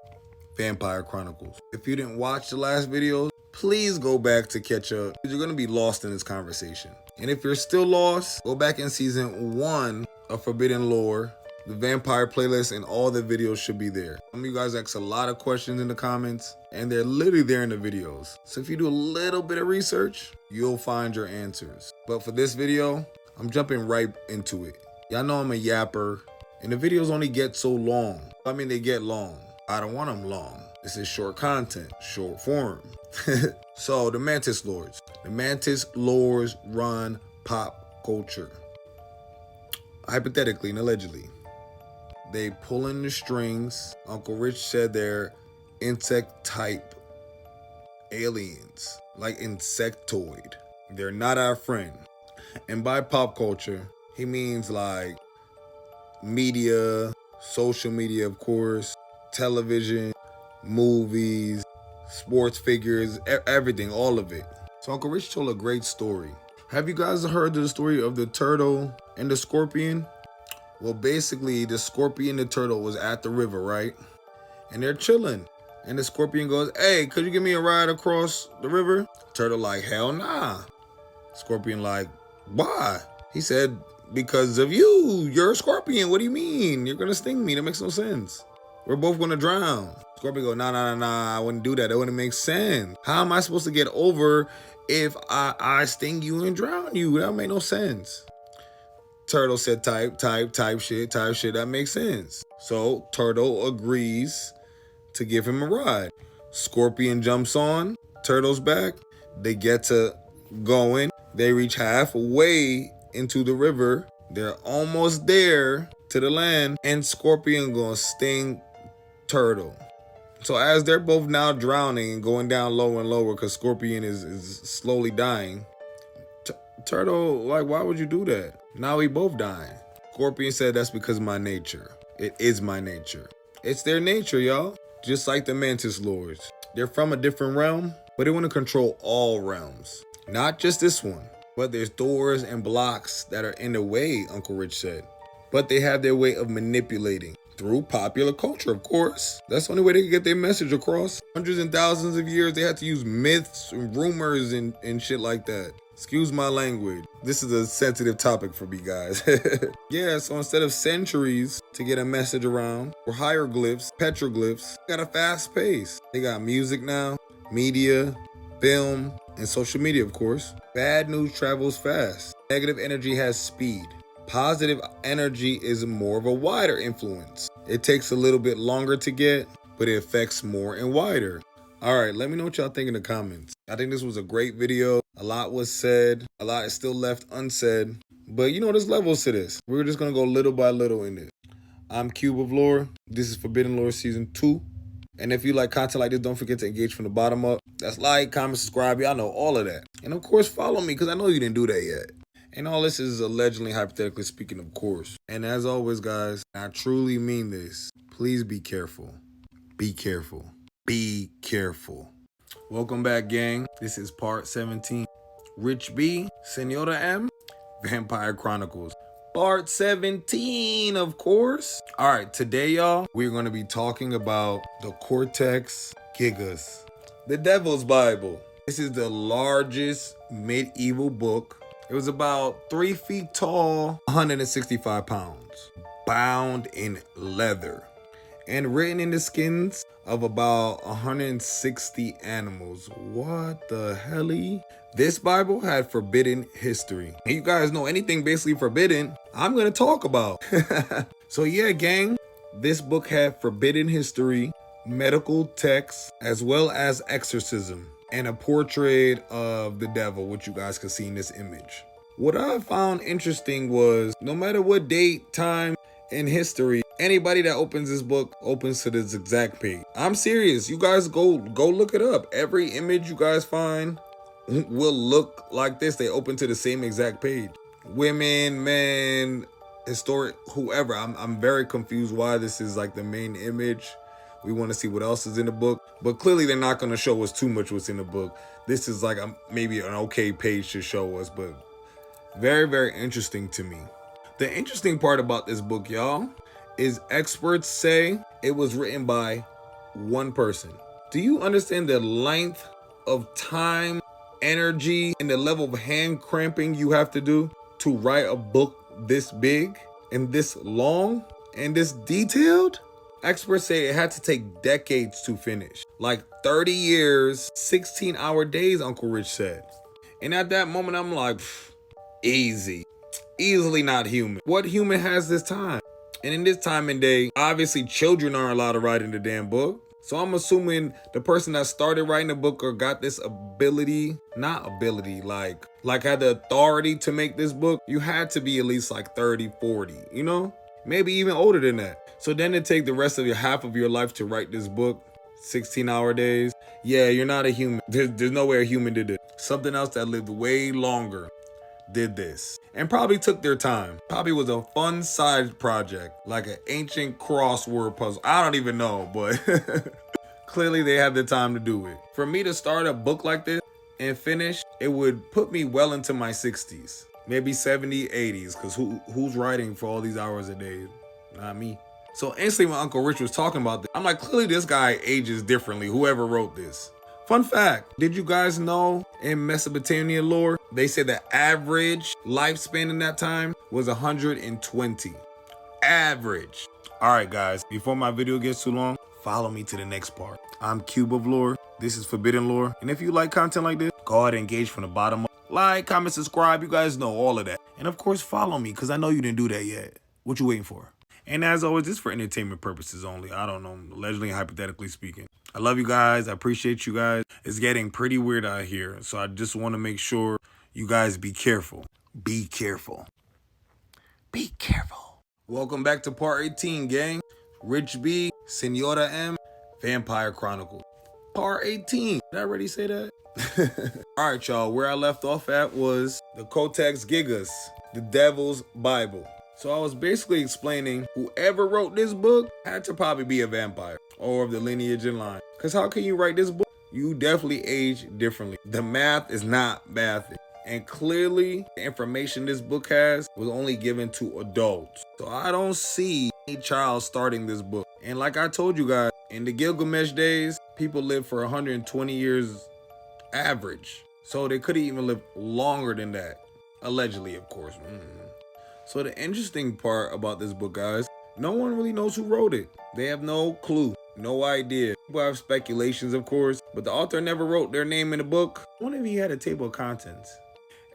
Vampire Chronicles. If you didn't watch the last video, please go back to catch up. You're going to be lost in this conversation. And if you're still lost, go back in season 1 of Forbidden Lore. The vampire playlist and all the videos should be there. Some of you guys ask a lot of questions in the comments and they're literally there in the videos. So if you do a little bit of research, you'll find your answers. But for this video, I'm jumping right into it. Y'all know I'm a yapper and the videos only get so long. I mean, they get long. I don't want them long. This is short content, short form. So the Mantis Lords. The Mantis Lords run pop culture. Hypothetically and allegedly. They pulling the strings. Uncle Rich said they're insect type aliens, like insectoid. They're not our friend. And by pop culture, he means like media, social media, of course, television, movies, sports figures, everything, all of it. So Uncle Rich told a great story. Have you guys heard the story of the turtle and the scorpion? Well, basically, the scorpion and the turtle was at the river, right? And they're chilling. And the scorpion goes, hey, could you give me a ride across the river? Turtle like, hell nah. Scorpion like, Why? He said, because of you. You're a scorpion. What do you mean? You're going to sting me. That makes no sense. We're both going to drown. Scorpion go, nah, I wouldn't do that. That wouldn't make sense. How am I supposed to get over if I sting you and drown you? That would make no sense. Turtle said type shit. That makes sense. So Turtle agrees to give him a ride. Scorpion jumps on Turtle's back. They get to going. They reach halfway into the river. They're almost there to the land. And Scorpion gonna sting Turtle. So as they're both now drowning and going down lower and lower because Scorpion is slowly dying, Turtle, like, why would you do that? Now we both dying. Scorpion said that's because of my nature. It is my nature. It's their nature, y'all. Just like the Mantis Lords. They're from a different realm, but they want to control all realms. Not just this one, but there's doors and blocks that are in the way, Uncle Rich said. But they have their way of manipulating. Through popular culture, of course. That's the only way they can get their message across. Hundreds and thousands of years, they had to use myths and rumors and shit like that. Excuse my language. This is a sensitive topic for me, guys. Yeah, so instead of centuries to get a message around, or hieroglyphs, petroglyphs, got a fast pace. They got music now, media, film, and social media, of course. Bad news travels fast. Negative energy has speed. Positive energy is more of a wider influence. It takes a little bit longer to get, but it affects more and wider. All right, let me know what y'all think in the comments. I think this was a great video. A lot was said. A lot is still left unsaid. But you know, there's levels to this. We're just going to go little by little in it. I'm Cube of Lore. This is Forbidden Lore Season 2. And if you like content like this, don't forget to engage from the bottom up. That's like, comment, subscribe. Y'all know all of that. And of course, follow me because I know you didn't do that yet. And all this is allegedly, hypothetically speaking, of course. And as always, guys, I truly mean this. Please be careful. Be careful. Be careful. Welcome back, gang. This is part 17. Rich B, Senora M, Vampire Chronicles. Part 17, of course. All right, today, y'all, we're going to be talking about the Cortex Gigas, the Devil's Bible. This is the largest medieval book. It was about 3 feet tall, 165 pounds, bound in leather, and written in the skins of about 160 animals. What the hell? This Bible had forbidden history. And you guys know anything basically forbidden, I'm going to talk about. So yeah, gang, this book had forbidden history, medical texts, as well as exorcism, and a portrait of the devil, which you guys can see in this image. What I found interesting was no matter what date, time, in history, anybody that opens this book opens to this exact page. I'm serious. You guys go look it up. Every image you guys find will look like this. They open to the same exact page. Women, men, historic, whoever. I'm very confused why this is like the main image. We want to see what else is in the book, but clearly they're not going to show us too much what's in the book. This is like maybe an okay page to show us, but very, very interesting to me. The interesting part about this book, y'all, is experts say it was written by one person. Do you understand the length of time, energy, and the level of hand cramping you have to do to write a book this big and this long and this detailed? Experts say it had to take decades to finish. Like 30 years, 16-hour days, Uncle Rich said. And at that moment, I'm like, easy. Easily not human. What human has this time? And in this time and day, obviously children aren't allowed to write in the damn book. So I'm assuming the person that started writing the book or got this ability, like had the authority to make this book, you had to be at least like 30, 40, you know? Maybe even older than that. So then to take the rest of half of your life to write this book, 16-hour days. Yeah, you're not a human. There's no way a human did it. Something else that lived way longer did this and probably took their time. Probably was a fun side project, like an ancient crossword puzzle. I don't even know, but clearly they had the time to do it. For me to start a book like this and finish, it would put me well into my 60s, maybe 70, 80s, because who's writing for all these hours a day? Not me. So instantly when Uncle Rich was talking about this, I'm like, clearly this guy ages differently, whoever wrote this. Fun fact, did you guys know in Mesopotamian lore, They said the average lifespan in that time was 120. Average. All right, guys, before my video gets too long, follow me to the next part. I'm Cube of Lore. This is Forbidden Lore. And if you like content like this, go ahead and engage from the bottom up. Like, comment, subscribe. You guys know all of that. And of course, follow me, because I know you didn't do that yet. What you waiting for? And as always, this is for entertainment purposes only. I don't know, allegedly and hypothetically speaking. I love you guys. I appreciate you guys. It's getting pretty weird out here. So I just want to make sure you guys be careful. Be careful. Be careful. Welcome back to part 18, gang. Rich B, Senora M, Vampire Chronicles. Part 18. Did I already say that? All right, y'all. Where I left off at was the Codex Gigas, the Devil's Bible. So I was basically explaining whoever wrote this book had to probably be a vampire or of the lineage in line. Because how can you write this book? You definitely age differently. The math is not mathing. And clearly, the information this book has was only given to adults. So I don't see any child starting this book. And like I told you guys, in the Gilgamesh days, people lived for 120 years average. So they could even live longer than that. Allegedly, of course. So the interesting part about this book, guys, no one really knows who wrote it. They have no clue, no idea. People have speculations, of course, but the author never wrote their name in the book. I wonder if he had a table of contents.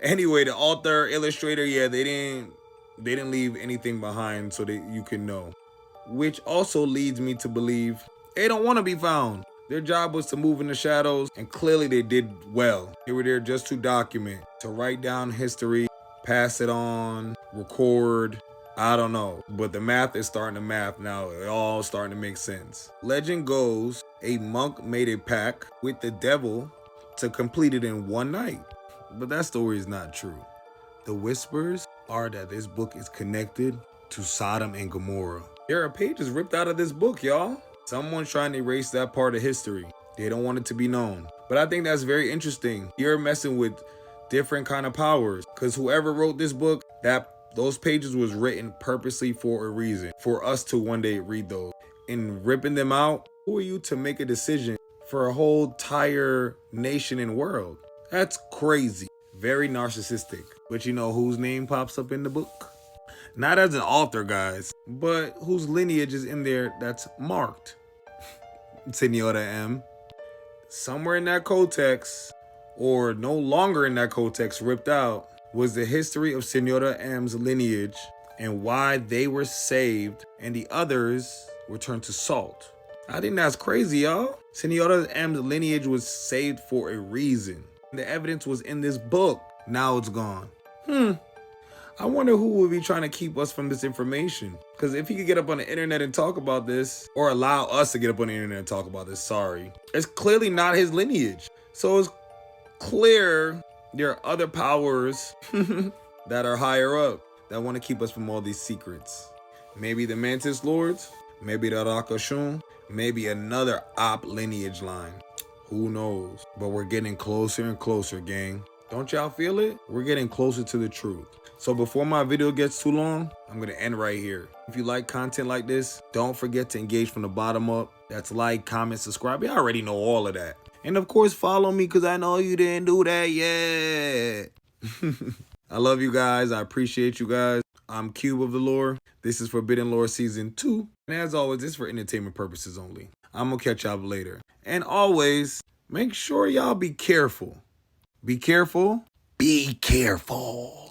Anyway, the author, illustrator, yeah, they didn't leave anything behind so that you can know. Which also leads me to believe they don't want to be found. Their job was to move in the shadows, and clearly they did well. They were there just to document, to write down history, pass it on, record, I don't know. But the math is starting to math now. It all starting to make sense. Legend goes, a monk made a pact with the devil to complete it in one night. But that story is not true. The whispers are that this book is connected to Sodom and Gomorrah. There are pages ripped out of this book, y'all. Someone's trying to erase that part of history. They don't want it to be known. But I think that's very interesting. You're messing with different kind of powers. Because whoever wrote this book, those pages was written purposely for a reason. For us to one day read those. And ripping them out, who are you to make a decision for a whole entire nation and world? That's crazy. Very narcissistic. But you know whose name pops up in the book? Not as an author, guys, but whose lineage is in there that's marked. Senora M. Somewhere in that codex, or no longer in that codex, ripped out, was the history of Senora M's lineage and why they were saved and the others were turned to salt. I think that's crazy, y'all. Senora M's lineage was saved for a reason. The evidence was in this book. Now it's gone. I wonder who would be trying to keep us from this information. Because if he could get up on the internet and talk about this, or allow us to get up on the internet and talk about this, sorry. It's clearly not his lineage. So it's clear there are other powers that are higher up that want to keep us from all these secrets. Maybe the Mantis Lords, maybe the Rakashun, maybe another Op lineage line. Who knows? But we're getting closer and closer, gang. Don't y'all feel it? We're getting closer to the truth. So before my video gets too long, I'm going to end right here. If you like content like this, don't forget to engage from the bottom up. That's like, comment, subscribe. You already know all of that. And of course, follow me because I know you didn't do that yet. I love you guys. I appreciate you guys. I'm Cube of the Lore. This is Forbidden Lore Season 2. And as always, this is for entertainment purposes only. I'm going to catch y'all later. And always, make sure y'all be careful. Be careful. Be careful.